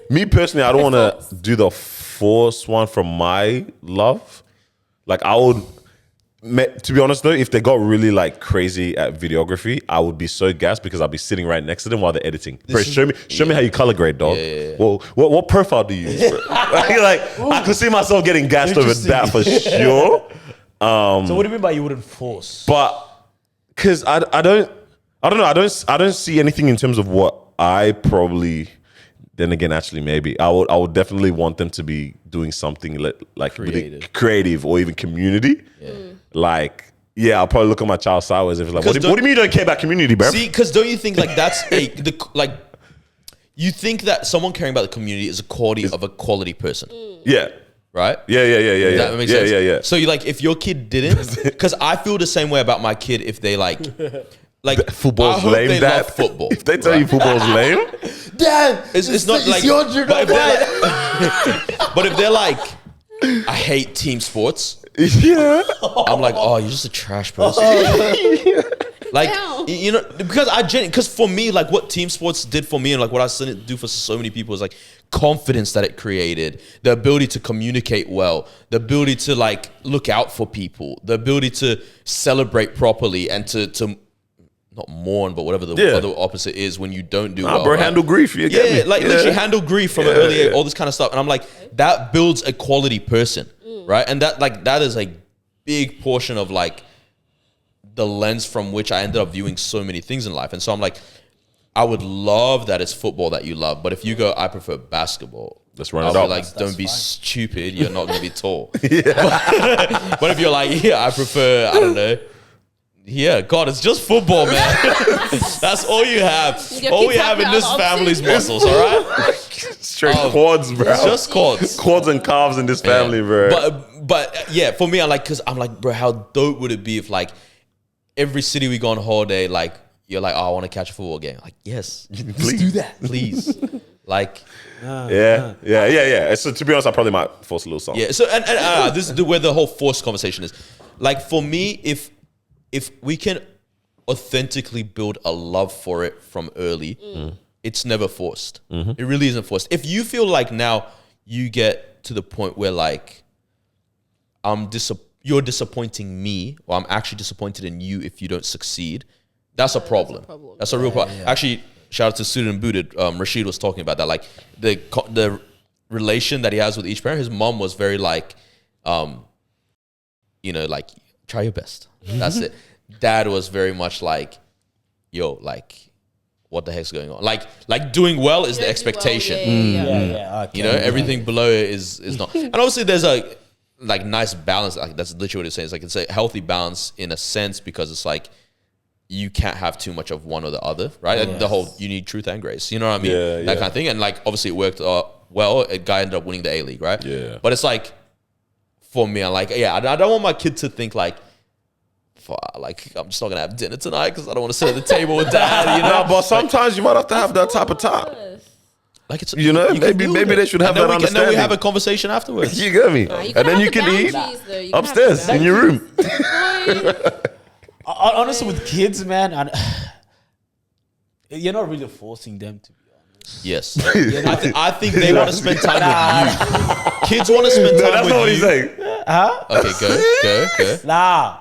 Me personally, I don't want to do the force one from my love. Like I would, to be honest though, if they got really like crazy at videography, I would be so gassed because I'll be sitting right next to them while they're editing. Bro, show me how you color grade, dog. Well, what profile do you use? Bro? I could see myself getting gassed over that for sure. So what do you mean by you wouldn't force? But because I don't know. I don't see anything in terms of what I probably. Then again, actually, maybe I would definitely want them to be doing something like creative or even community. Like, I'll probably look at my child sideways if it's like, what do you mean you don't care about community, bro? See, because don't you think like that's you think that someone caring about the community is a quality of a quality person? Yeah. Right? Yeah. That makes sense. Yeah. So you like if your kid didn't, because I feel the same way about my kid if they like football's lame. They love football. If they tell you football's lame, Dad, it's not like. your dream. But if they're like, I hate team sports. yeah. I'm like, oh, you're just a trash person. Like, because for me, like what team sports did for me and like what I seen it do for so many people is like confidence that it created, the ability to communicate well, the ability to like look out for people, the ability to celebrate properly and to not mourn, but whatever the other opposite is when you don't do well. Bro, handle grief. You get me? Literally handle grief from an early age, all this kind of stuff. And I'm like, that builds a quality person, right? And that is a big portion of like the lens from which I ended up viewing so many things in life. And so I'm like, I would love that it's football that you love, but if you go, I prefer basketball. Let's run I'll it be up. like, don't be stupid. You're not going to be tall. But if you're like, I prefer, I don't know, Yeah, God, it's just football, man. That's all you have. Your All we kids have have in this the family's muscles, all right? Straight quads, bro. It's just quads. Quads and calves in this family, bro. But yeah, for me, because I'm like, bro, how dope would it be if like every city we go on holiday, like you're like, oh, I want to catch a football game. Like, yes, Please do that. please. Like, yeah. So to be honest, I probably might force a little song. yeah. So and this is where the whole forced conversation is. Like for me, if we can authentically build a love for it from early, it's never forced. It really isn't forced. If you feel like now you get to the point where like you're disappointing me, or I'm actually disappointed in you if you don't succeed, that's a problem. That's a real problem. Actually, shout out to Student Booted. Rashid was talking about that. Like the relation that he has with each parent. His mom was very like, like try your best. That's it. Dad was very much like, yo, like, what the heck's going on? Like doing well is the expectation. Okay. Everything below it is not. And obviously there's a like nice balance. Like that's literally what it's saying. It's like it's a healthy balance in a sense, because it's like you can't have too much of one or the other, right? Yes. The whole you need truth and grace. You know what I mean? Yeah, that kind of thing. And like obviously it worked well. A guy ended up winning the A-League, right? Yeah. But it's like for me, I'm like, I don't want my kid to think like, I'm just not gonna have dinner tonight because I don't want to sit at the table with dad. You know, But sometimes you might have to have that type of time. like it's You know, maybe they should have that And then understanding. we have a conversation afterwards. You get me? And then you can eat upstairs in your room. Honestly, with kids, man, you're not really forcing them to be honest. Yes, I think they want to spend time with you. Kids want to spend time That's with not what you. he's saying. Okay, go. Nah.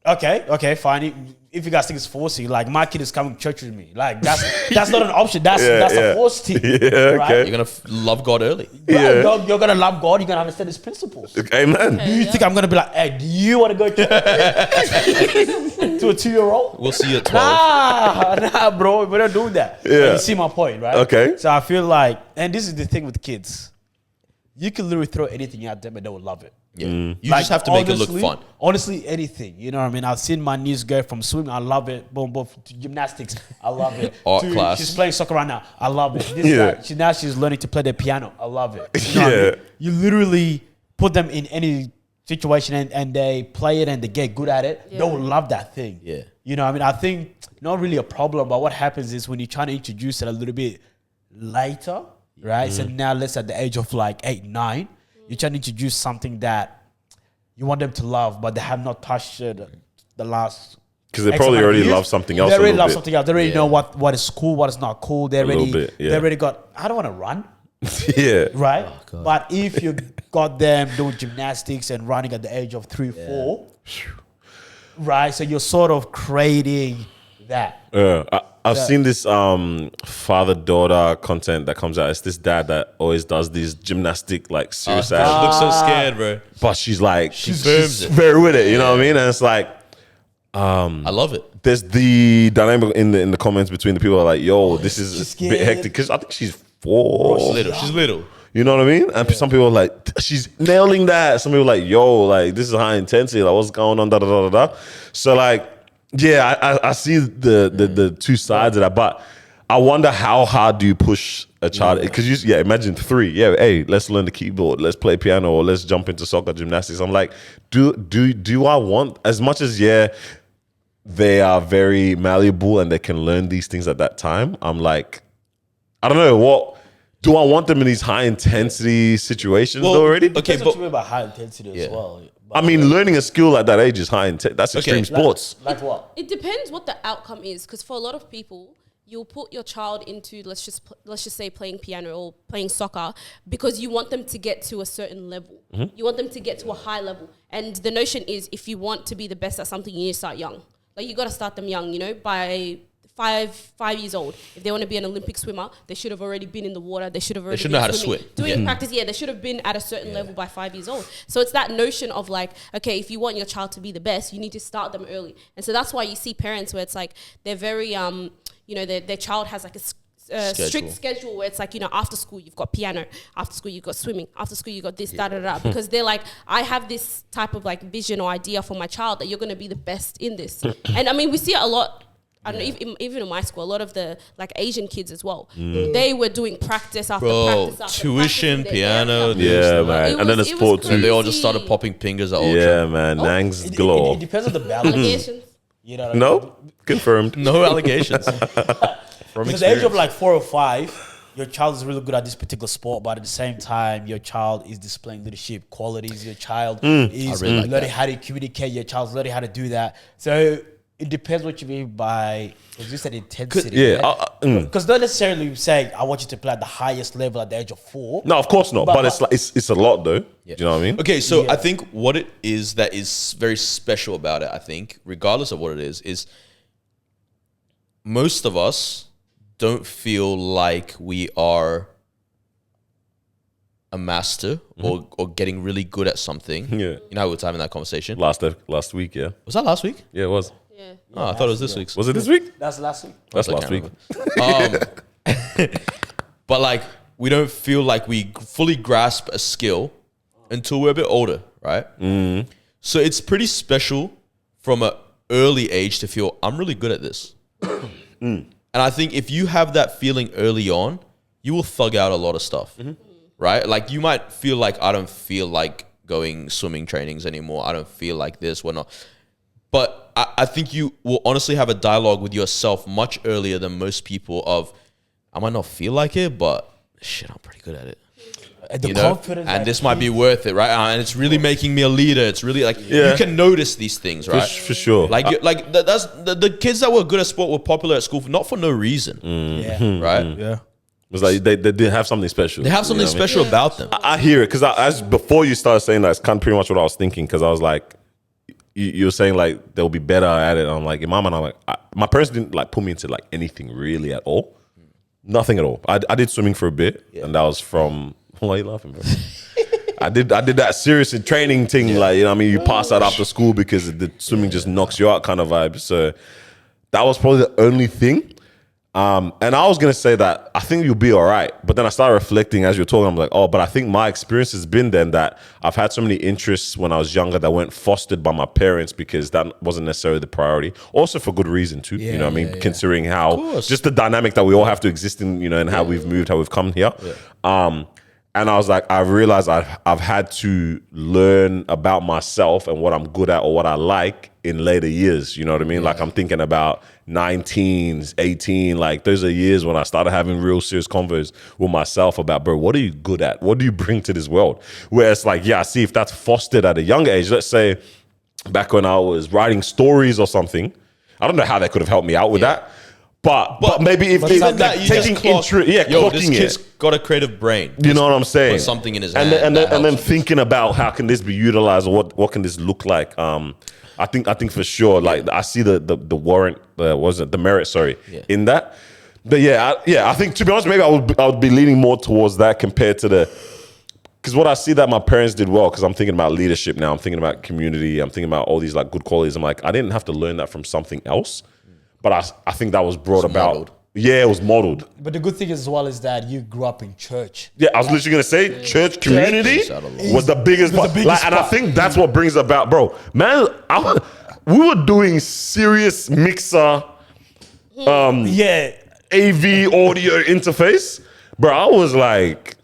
Okay, fine. If you guys think it's forcing, like my kid is coming to church with me, like that's not an option. That's a forced thing. Yeah, okay. Right? You're gonna love God early. Right? You're gonna love God. You're gonna understand His principles. Amen. Do you think I'm gonna be like, hey, do you want to go to a 2-year-old? We'll see you at 12. Nah, bro, we don't do that. Yeah. But you see my point, right? Okay. So I feel like, and this is the thing with kids, you can literally throw anything at them and they will love it. Yeah. You just have to make it look fun. Honestly, anything. You know what I mean? I've seen my niece go from swimming, I love it. Boom, boom, to gymnastics, I love it. Art class. She's playing soccer right now, I love it. Now she's learning to play the piano, I love it. You know what I mean? You literally put them in any situation and they play it and they get good at it. They will love that thing. Yeah. You know what I mean? I think not really a problem, but what happens is when you're trying to introduce it a little bit later, right? So now let's at the age of like 8, 9, you're trying to introduce something that you want them to love, but they have not touched it the last. Because they probably already love something else. They already love something else. They already know what is cool, what is not cool. They already got. I don't want to run. Yeah. Right. But if you got them doing gymnastics and running at the age of 3, 4, right? So you're sort of creating that. I've seen this father-daughter content that comes out. It's this dad that always does these gymnastic like serious She looks so scared, bro. but she's like she's firms it. very with it, you know what I mean? And it's like I love it. there's the dynamic in the comments between the people who are like, yo, this is a bit hectic because I think she's 4. She's little. You know what I mean? And some people are like, she's nailing that. Some people are like, yo, like this is high intensity. Like what's going on? Da da da da da. So like, yeah, I see the two sides of that, but I wonder how hard do you push a child? Because imagine 3. Yeah, hey, let's learn the keyboard, let's play piano, or let's jump into soccer, gymnastics. I'm like, do I want as much as they are very malleable and they can learn these things at that time? I'm like, I don't know what. Do I want them in these high intensity situations already? Okay, That's what you mean by high intensity as well. I mean, learning a skill at that age is high intense. That's extreme sports. Like what? It depends what the outcome is, because for a lot of people, you'll put your child into let's just say playing piano or playing soccer because you want them to get to a certain level. You want them to get to a high level, and the notion is if you want to be the best at something, you need to start young. Like you got to start them young. You know, by 5 years old. If they want to be an Olympic swimmer, they should have already been in the water. They should have already should been know how to swimming. swim. Doing practice, they should have been at a certain level by 5 years old. So it's that notion of like, okay, if you want your child to be the best, you need to start them early. And so that's why you see parents where it's like they're very, their child has like strict schedule where it's like, you know, after school you've got piano, after school you've got swimming, after school you've got this, because they're like, I have this type of like vision or idea for my child that you're going to be the best in this. And I mean, we see it a lot. I don't know, even in my school, a lot of the like Asian kids as well, they were doing practice after practice after tuition, practice piano, man. And then the sport too. And they all just started popping fingers at all. Yeah, man. Nangs galore. It depends on the balance. Allegations. You know what I mean? No? Confirmed. No allegations. From the age of like 4 or 5, your child is really good at this particular sport, but at the same time, your child is displaying leadership qualities. Your child is really like learning how to communicate. Your child's learning how to do that. So it depends what you mean by, as you said, intensity. Because not necessarily saying, I want you to play at the highest level at the age of 4. No, of course not. But it's like it's a lot though. Yeah. Do you know what I mean? Okay, so I think what it is that is very special about it, I think, regardless of what it is most of us don't feel like we are a master or getting really good at something. Yeah. You know how we were having that conversation? Last week, yeah. Was that last week? Yeah, it was. Yeah. Oh, I thought it was this week's. Was it this week? That's last week. That's I last can't week. But like, we don't feel like we fully grasp a skill until we're a bit older, right? So it's pretty special from an early age to feel, I'm really good at this. And I think if you have that feeling early on, you will thug out a lot of stuff, right? Like you might feel like, I don't feel like going swimming trainings anymore. I don't feel like this, whatnot. But I think you will honestly have a dialogue with yourself much earlier than most people of, I might not feel like it, but shit, I'm pretty good at it. The confidence, and this might be worth it, right? And it's really making me a leader. It's really like you can notice these things, right? For sure. Like, that's the kids that were good at sport were popular at school not for no reason, right? Yeah. It was like they did have something special. They have something special about them. I hear it because as before you started saying that, it's kind of pretty much what I was thinking. Because I was like, you were saying like they'll be better at it. And I'm like, Mom, and I'm like, my parents didn't like put me into like anything really at all. Nothing at all. I did swimming for a bit, and that was from. Why are you laughing, bro? I did that serious training thing, like, you know what I mean? You pass out after school because the swimming just knocks you out kind of vibe. So that was probably the only thing. And I was going to say that I think you'll be all right. But then I started reflecting as you're talking. I'm like, oh, but I think my experience has been then that I've had so many interests when I was younger that weren't fostered by my parents because that wasn't necessarily the priority. Also for good reason too, you know what I mean? Considering how, just the dynamic that we all have to exist in, you know, and how we've moved, how we've come here. And I was like, I realized I've had to learn about myself and what I'm good at or what I like in later years. You know what I mean? Like I'm thinking about 19s, 18, like those are years when I started having real serious convos with myself about, bro, what are you good at? What do you bring to this world? Where it's like, yeah, see if that's fostered at a younger age. Let's say back when I was writing stories or something, I don't know how that could have helped me out with that. But maybe if even that you taking just clock, this kid's got a creative brain. You know what I'm saying? Put something in his hand. And then thinking about how can this be utilized or what can this look like? I think for sure, like I see the warrant, the merit, in that. But I think to be honest, maybe I would be leaning more towards that compared to because what I see that my parents did well, because I'm thinking about leadership now, I'm thinking about community, I'm thinking about all these like good qualities. I'm like, I didn't have to learn that from something else. But I think that was brought about. Modeled. Yeah, it was modeled. But the good thing as well is that you grew up in church. Yeah, I was literally going to say church community was the biggest part. And I think that's what brings about, bro. Man, we were doing serious mixer, AV audio interface. Bro, I was like,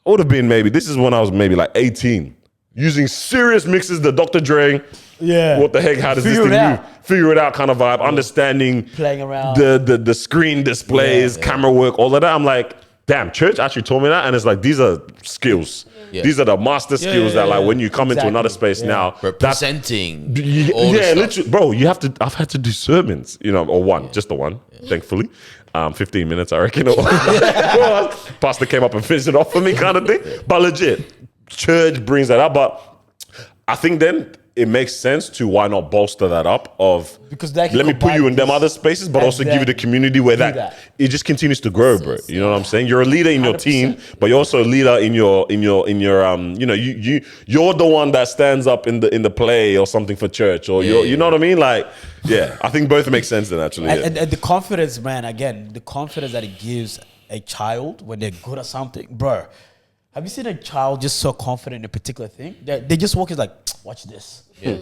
I would have been this is when I was maybe like 18. Using serious mixes, the Dr. Dre. Yeah. What the heck? How does this thing move? Figure it out kind of vibe. Understanding playing around the screen displays, camera work, all of that. I'm like, damn, church actually told me that. And it's like, these are skills. Yeah. These are the master skills that like when you come into another space now. Representing. Literally, bro, I've had to do sermons, you know, or just the one, thankfully. 15 minutes, I reckon. Pastor came up and finished it off for me kind of thing. But legit, church brings that up. But I think then it makes sense to why not bolster that up because let me put you in them other spaces, but also give you the community where that it just continues to grow, bro. You know what I'm saying? You're a leader in your 100%. Team, but you're also a leader in your you know, you're the one that stands up in the play or something for church, or you know what I mean? Like, I think both make sense then actually. And the confidence, man, again, the confidence that it gives a child when they're good at something, bro. Have you seen a child just so confident in a particular thing? They just walk is like, watch this. Yeah.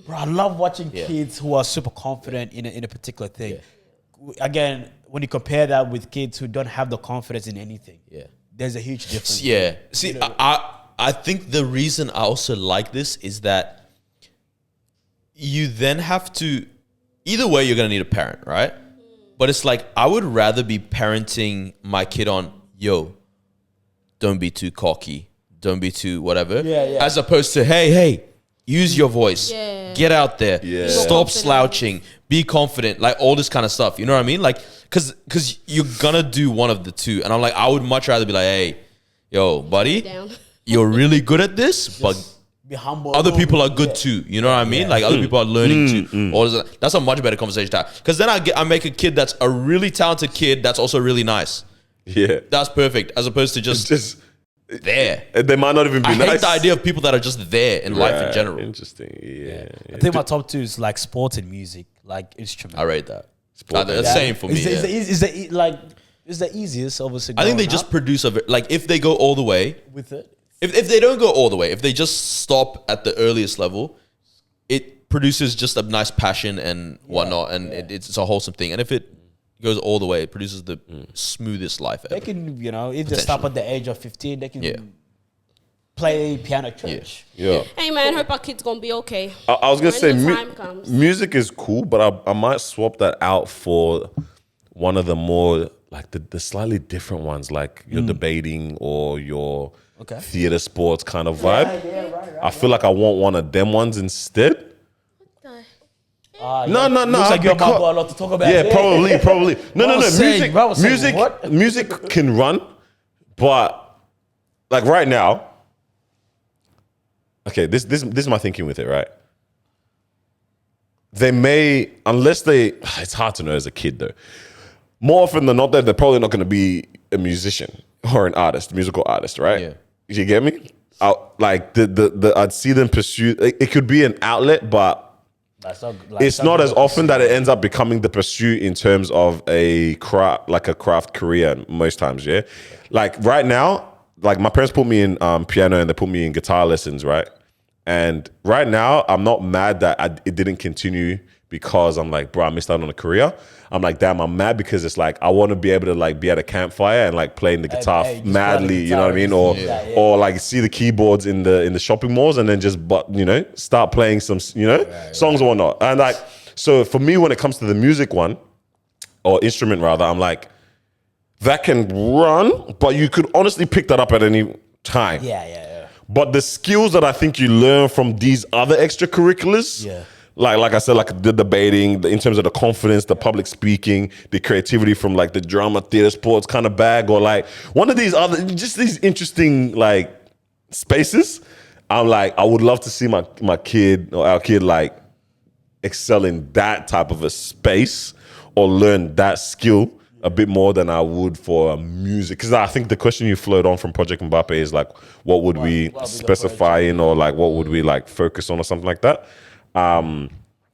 Bro, I love watching kids who are super confident in a particular thing. Again, when you compare that with kids who don't have the confidence in anything, there's a huge difference. Yeah. See, I think the reason I also like this is that you then have to, either way, you're going to need a parent, right? But it's like, I would rather be parenting my kid on, yo, don't be too cocky, don't be too whatever, as opposed to, hey, use your voice, get out there, stop slouching, be confident, like all this kind of stuff. You know what I mean? Like, because you're gonna do one of the two, and I'm like, I would much rather be like, hey, yo, buddy, you're really good at this, but be humble. Other people are good too. You know what I mean? Like other people are learning too. All this, that's a much better conversation to have. Because then I make a kid that's a really talented kid that's also really nice. Yeah, that's perfect. As opposed to just there. They might not even be I nice. hate the idea of people that are just there in life in general. Interesting. Yeah. I think my top two is like sports and music, like instruments. I rate that. That's same for me. It's the easiest, obviously. I think they just produce like if they go all the way with it. If they don't go all the way, if they just stop at the earliest level, it produces just a nice passion and whatnot, and it's a wholesome thing. And if it goes all the way, it produces the smoothest life ever. They can, if they stop at the age of 15, they can play piano at church. Yeah. Hey man, hope our kid's gonna be okay. I was gonna say comes. music is cool, but I might swap that out for one of the more like the slightly different ones, like your debating or your theater sports kind of vibe. Right. I feel like I want one of them ones instead. No. Looks like you're about a lot to talk about. Yeah, probably. No. Music Music can run, but like right now. Okay, this is my thinking with it, right? They may, it's hard to know as a kid though. More often than not, they're probably not going to be a musician or an artist, musical artist, right? Yeah. You get me? I'd see them pursue. It could be an outlet, but it's not as often that it ends up becoming the pursuit in terms of a craft career most times. Yeah, like right now, like my parents put me in piano and they put me in guitar lessons, right? And right now, I'm not mad that it didn't continue because I'm like, bro, I missed out on a career. I'm like, damn, I'm mad because it's like I want to be able to like be at a campfire and like playing the guitar madly, you know what I mean? Or like see the keyboards in the shopping malls and then just start playing some songs or whatnot. And like, so for me, when it comes to the music one or instrument rather, I'm like, that can run, but you could honestly pick that up at any time. Yeah. But the skills that I think you learn from these other extracurriculars, like I said, like the debating, in terms of the confidence, the public speaking, the creativity from like the drama, theater, sports kind of bag, or like one of these other, just these interesting like spaces. I'm like, I would love to see my kid or our kid like excel in that type of a space or learn that skill a bit more than I would for music. Because I think the question you flowed on from Project Mbappe is like, what would we specify in, or like what would we like focus on or something like that.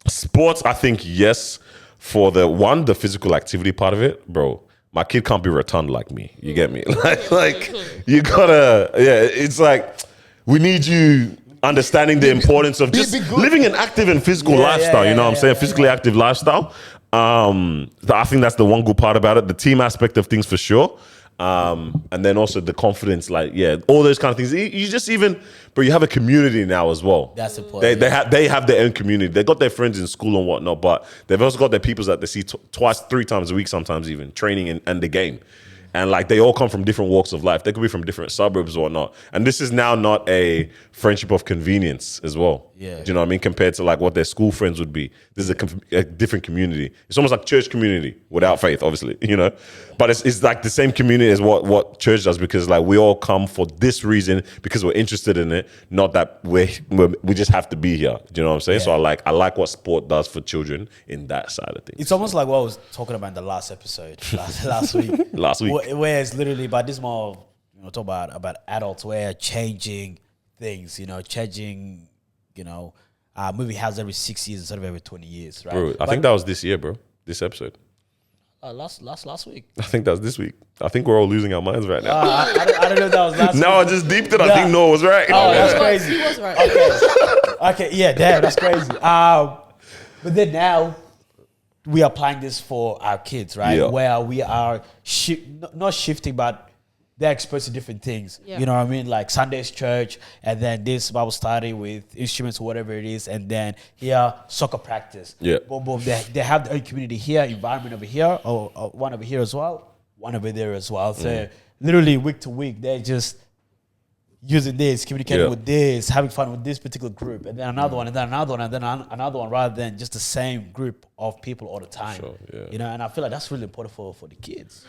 Sports, I think yes, for the physical activity part of it, bro. My kid can't be rotund like me. You get me? like you gotta, it's like we need you understanding the importance of just living an active and physical lifestyle. You know what I'm saying? Physically active lifestyle. I think that's the one good part about it. The team aspect of things for sure. And then also the confidence, like, all those kind of things. You just but you have a community now as well. That's important. They have their own community. They got their friends in school and whatnot, but they've also got their peoples that they see twice, 3 times a week, sometimes even training and the game. And like they all come from different walks of life. They could be from different suburbs or whatnot. And this is now not a friendship of convenience as well. Yeah. Do you know what I mean? Compared to like what their school friends would be. This is a different community. It's almost like church community without faith, obviously, But it's like the same community as what church does, because like we all come for this reason because we're interested in it, not that we just have to be here. Do you know what I'm saying? So I like what sport does for children in that side of things. It's almost like what I was talking about in the last episode, last week. Last week. Where it's literally, but this more, talk about adults where changing things, changing, movie house every 6 years instead of every 20 years, right? Bro, I think that was this year, bro. This episode. Last week. I think that's this week. I think we're all losing our minds right now. I don't know if that was last week. No, I just deeped it. I think Noah was right. Oh, that's crazy. He was right. Okay, yeah, damn, that's crazy. But then now we are applying this for our kids, right? Yeah. Where we are not shifting, but they're exposed to different things. Yeah. You know what I mean? Like Sunday's church, and then this Bible study with instruments or whatever it is, and then here soccer practice. Yeah. Boom, boom. They have their own community here, environment over here, or one over here as well, one over there as well. So literally week to week, they're just using this, communicating with this, having fun with this particular group, and then another one, and then another one, and then another one, rather than just the same group of people all the time. Sure, yeah. You know, and I feel like that's really important for the kids.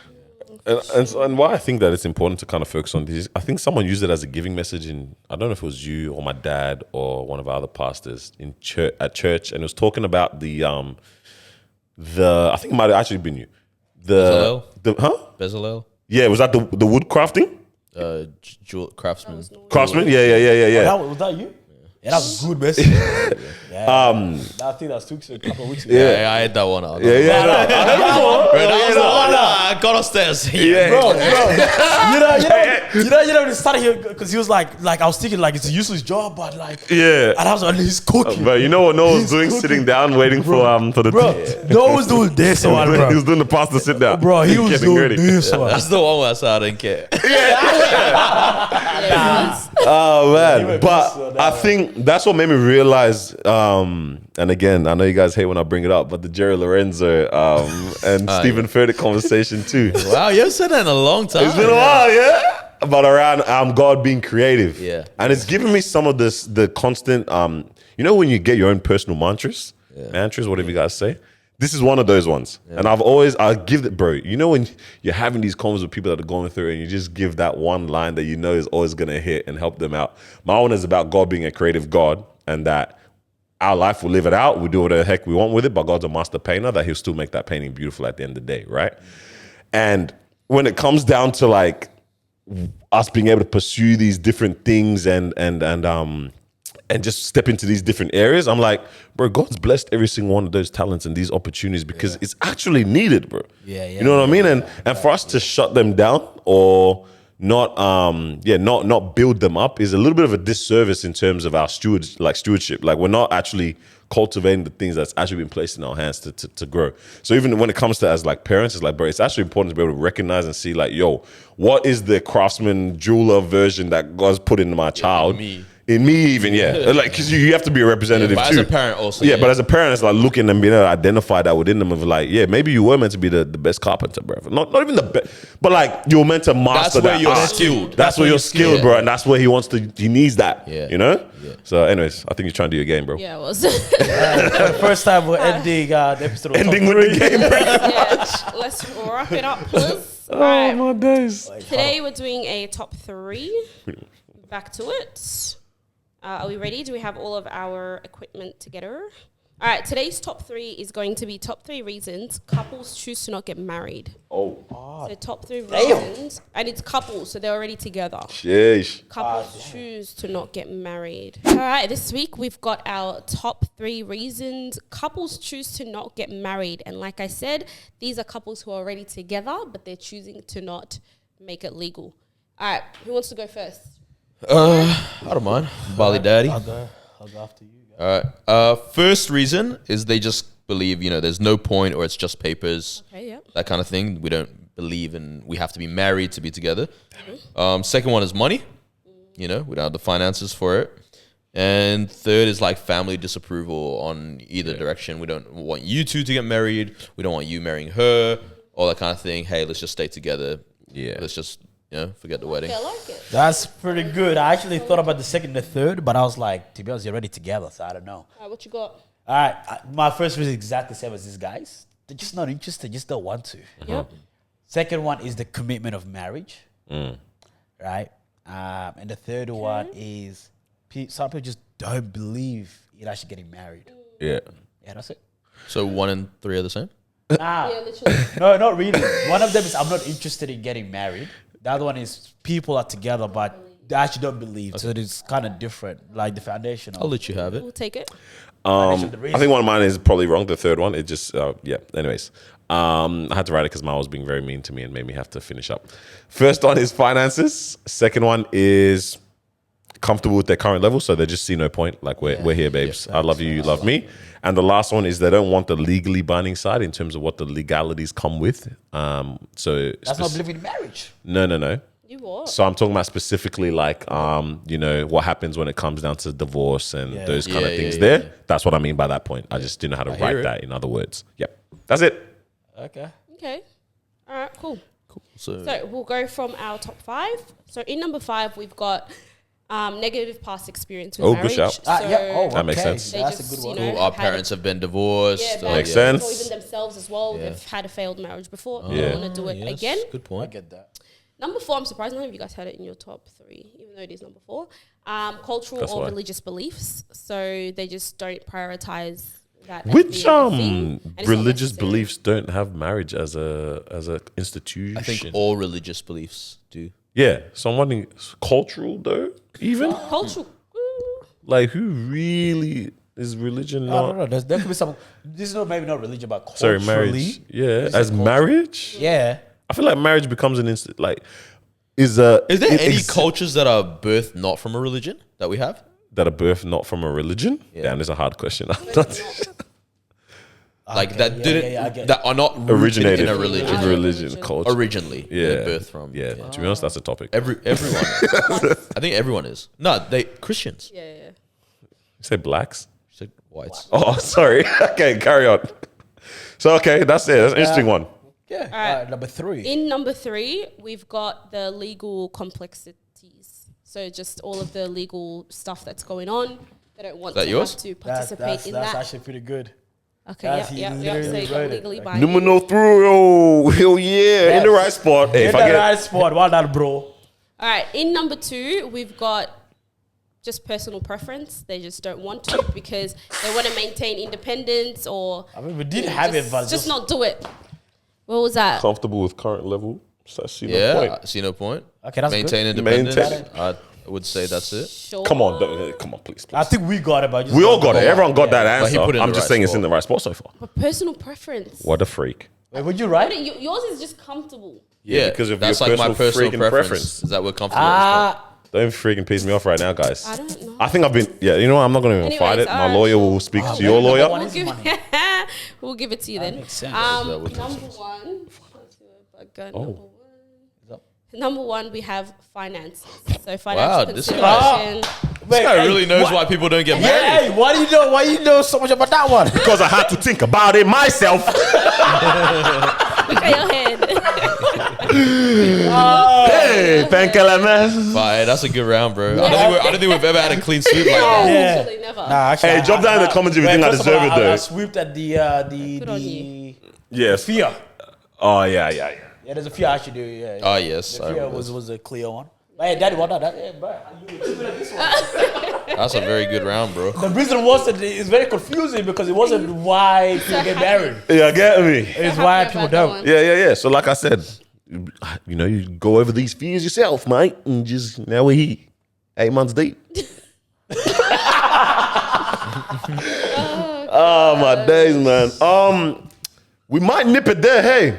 And why I think that it's important to kind of focus on this, I think someone used it as a giving message in, I don't know if it was you or my dad or one of our other pastors in church, at church, and it was talking about the I think it might have actually been you. Bezalel? Yeah, was that the wood crafting? Craftsman. Craftsman? Yeah. Was that you? Yeah, that was a good message. I think that was a couple of weeks ago. Yeah, I had that one out. Yeah. Got upstairs. Yeah. Bro. You know, when he started here, because he was like I was thinking like it's a useless job, but like, Yeah. and I was like, he's cooking. But you know what Noah was doing? Cooking. Sitting down, waiting for the Bro, Noah was doing this one, He bro. was doing the pastor sit down. Bro, he was Getting doing ready. this one. That's the one where I said I didn't care. Oh man, were but pissed on I that think that's what made me realize. And again, I know you guys hate when I bring it up, but the Jerry Lorenzo and Stephen Furtick conversation too. Wow, you haven't said that in a long time. It's been a while, yeah. But around God being creative, Yeah. and it's given me some of the constant. You know when you get your own personal mantras, whatever you guys say. This is one of those ones. And I give it, bro. You know when you're having these convos with people that are going through and you just give that one line that you know is always going to hit and help them out. My one is about God being a creative God and that our life, will live it out. We do whatever the heck we want with it, but God's a master painter that he'll still make that painting beautiful at the end of the day, right? And when it comes down to like us being able to pursue these different things and just step into these different areas, I'm like, bro, God's blessed every single one of those talents and these opportunities because it's actually needed, bro. You know what I mean? And for us to shut them down or not build them up is a little bit of a disservice in terms of our stewardship. Like we're not actually cultivating the things that's actually been placed in our hands to grow. So even when it comes to as like parents, it's like, bro, it's actually important to be able to recognize and see like, yo, what is the craftsman jeweler version that God's put into my child? In me even, like, because you have to be a representative but too. as a parent also. But as a parent, it's like looking and being able to identify that within them of like, maybe you were meant to be the best carpenter, bro. Not even the best, but like you were meant to master That's where that you're art. skilled. That's where you're skilled, bro. And that's where he needs that, Yeah. you know? Yeah. So anyways, I think you're trying to do your game, bro. Yeah, it was. First time we're ending the episode of Ending Top with Three. the game, bro. Yeah, let's wrap it up, please. Oh, my days. Today we're doing a top 3. Back to it. Are we ready? Do we have all of our equipment together? All right, today's top 3 is going to be top 3 reasons couples choose to not get married. So top 3 reasons. And it's couples, so they're already together. Sheesh. Couples choose to not get married. All right, this week we've got our top 3 reasons couples choose to not get married. And like I said, these are couples who are already together, but they're choosing to not make it legal. All right, who wants to go first? I don't mind. Bali Daddy. I'll go after you. All right. First reason is they just believe, there's no point or it's just papers. Okay, yeah. That kind of thing. We don't believe in we have to be married to be together. Second one is money. We don't have the finances for it. And third is like family disapproval on either direction. We don't want you two to get married. We don't want you marrying her. All that kind of thing. Hey, let's just stay together. Yeah. Let's just, forget the wedding. I like it. That's pretty good. I actually thought about the second and the third, but I was like, to be honest, you're already together, so I don't know. All right, what you got? All right, my first reason is exactly the same as these guys. They're just not interested, just don't want to. Yep. Second one is the commitment of marriage, right? And the third one is some people just don't believe in actually getting married. Yeah. Yeah, that's it. So 1 and 3 are the same? Nah, Yeah, literally. no, not really. One of them is I'm not interested in getting married. The other one is people are together, but they actually don't believe. So it's kind of different, like the foundation. I'll let you have it. We'll take it. I think one of mine is probably wrong. The third one, it just, Anyways, I had to write it because Mao was being very mean to me and made me have to finish up. First one is finances. Second one is comfortable with their current level, so they just see no point. Like we're here, babes. I love you, you love me. And the last one is they don't want the legally binding side in terms of what the legalities come with. So That's not believing in marriage. No. You what? So I'm talking about specifically like you know, what happens when it comes down to divorce and those kind of things there. Yeah. That's what I mean by that point. I just didn't know how to write that in other words. Yep. That's it. Okay. All right, cool. So we'll go from our top 5. So in number 5, we've got negative past experience with marriage. Good shout. So That makes sense. That's a good one. You know, our parents have been divorced. Makes sense. Or even themselves as well. They've had a failed marriage before. Yeah. They want to do it again. Good point. I get that. Number 4, I'm surprised none of you guys had it in your top 3, even though it is number 4. Cultural That's or why. religious beliefs. So they just don't prioritize that. as Which being a thing, and it's not religious necessary. beliefs don't have marriage as a institution? I think all religious beliefs do. Yeah. So I'm wondering, cultural though, even Cultural. like who really is religion I not? don't know. There could be some. This is not maybe not religion, but Sorry, culturally. marriage. Yeah, as marriage. Yeah. I feel like marriage becomes an instant. Like, is Is there it any ex- cultures that are birthed not from a religion that we have? that are birthed not from a religion? Damn, this is a hard question. I'm not Like that I get that are not rooted originated in a religion in religion, culture. originally. They're birthed from. Yeah, to be honest, that's a topic. Everyone. I think everyone is. No, they Christians. Yeah. You say blacks? You said whites. Oh, sorry. Okay, carry on. So, okay, that's it. That's an interesting one. Yeah. All right. Number 3. In number 3, we've got the legal complexities. So just all of the legal stuff that's going on. They don't want that to yours? have to participate in that's that. actually pretty good. Okay, that's- yeah. he So literally you got wrote it. legally binding. Numero through. Hell yeah. In the right spot. Hey, In if the I get right spot. Well done, bro. All right, in number 2, we've got just personal preference. They just don't want to because they want to maintain independence or I mean, we did have it, but just not do it. What was that? comfortable with current level, so I see no Yeah, point. I see no point. Okay, that's Maintain good. independence. Maintain. I would say that's it. Sure. Come on, come on, please. I think we got it, but just We all got it. Everyone got that But he answer. put it in I'm the just right saying it's spot. in the right spot so far. But personal preference. What a freak. Wait, would you write? Yours is just comfortable. Yeah, because of that's your like my personal personal freaking preference. preference. Is that we're comfortable? with Don't freaking piss me off right now, guys. I don't know. I think I've been, you know what? I'm not going to even fight it. Anyways, My alright, lawyer sure. will speak to your lawyer. One is money. We'll give it to you then. makes sense. Number 1. Let's do a bugger. Number 1, we have finances. So financial Wow, this consideration. This guy really knows why people don't get married. Hey, why do you know? Why you know so much about that one? Because I had to think about it myself. Look at your head. Hey, thank you, man. Fine, that's a good round, bro. I don't think we've ever had a clean sweep like Yeah, that. Yeah. literally never. Nah, actually, Hey, drop down in the comments if you think I first of deserve all, it, though. I swooped at Good on the you. Yes. fear. Oh, yeah. Yeah, there's a fear I should do. Yeah, Oh, yes. the I fear remember was a clear one. But hey, daddy, what not that? Yeah, bro. You were keeping at this one. That's a very good round, bro. The reason was that it's very confusing because it wasn't why people get married. Yeah, get me. It's Happy why about people that don't. one. Yeah. So, like I said, you know, you go over these fears yourself, mate, and just now we're here, 8 months deep. Oh my days, man. We might nip it there, hey,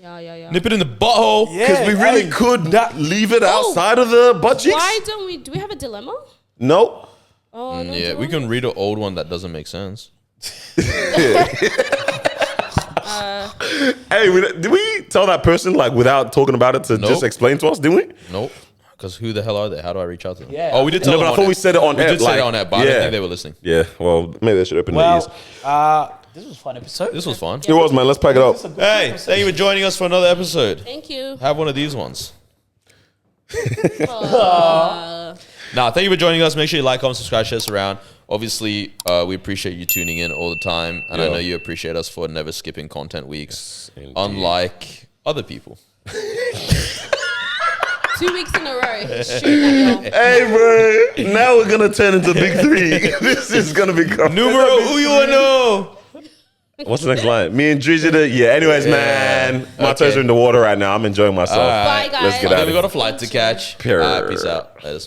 Yeah. Nip it in the butthole. because we really could leave it outside of the butt cheeks. Why don't we? Do we have a dilemma? No. Oh, no Yeah, we dilemma? can read an old one that doesn't make sense. Hey, did we tell that person like without talking about it to Nope. just explain to us? Didn't we? Nope. Because who the hell are they? How do I reach out to them? Yeah. Oh, we did tell No, them but I on thought air. we said it on We air. did say it on air, but I didn't think they were listening. Yeah, well, maybe they should open their ears. Well, this was a fun episode. This was fun. It was, man. Let's pack it up. This was a good Hey, episode. thank you for joining us for another episode. Thank you. Have one of these ones. Nah, thank you for joining us. Make sure you like, comment, subscribe, share us around. Obviously, we appreciate you tuning in all the time. And I Yeah. know you appreciate us for never skipping content weeks. Yes, indeed. Unlike other people. 2 weeks in a row. Shooting at y'all. Hey, bro. Now we're gonna turn into big three. This is gonna become Numero uno. What's the next line? Me and Drizzy. Yeah. Anyways, man, my toes are in the water right now. I'm enjoying myself. Bye, guys. Let's get I out think of we got a flight to catch. Pure. Peace out. Later.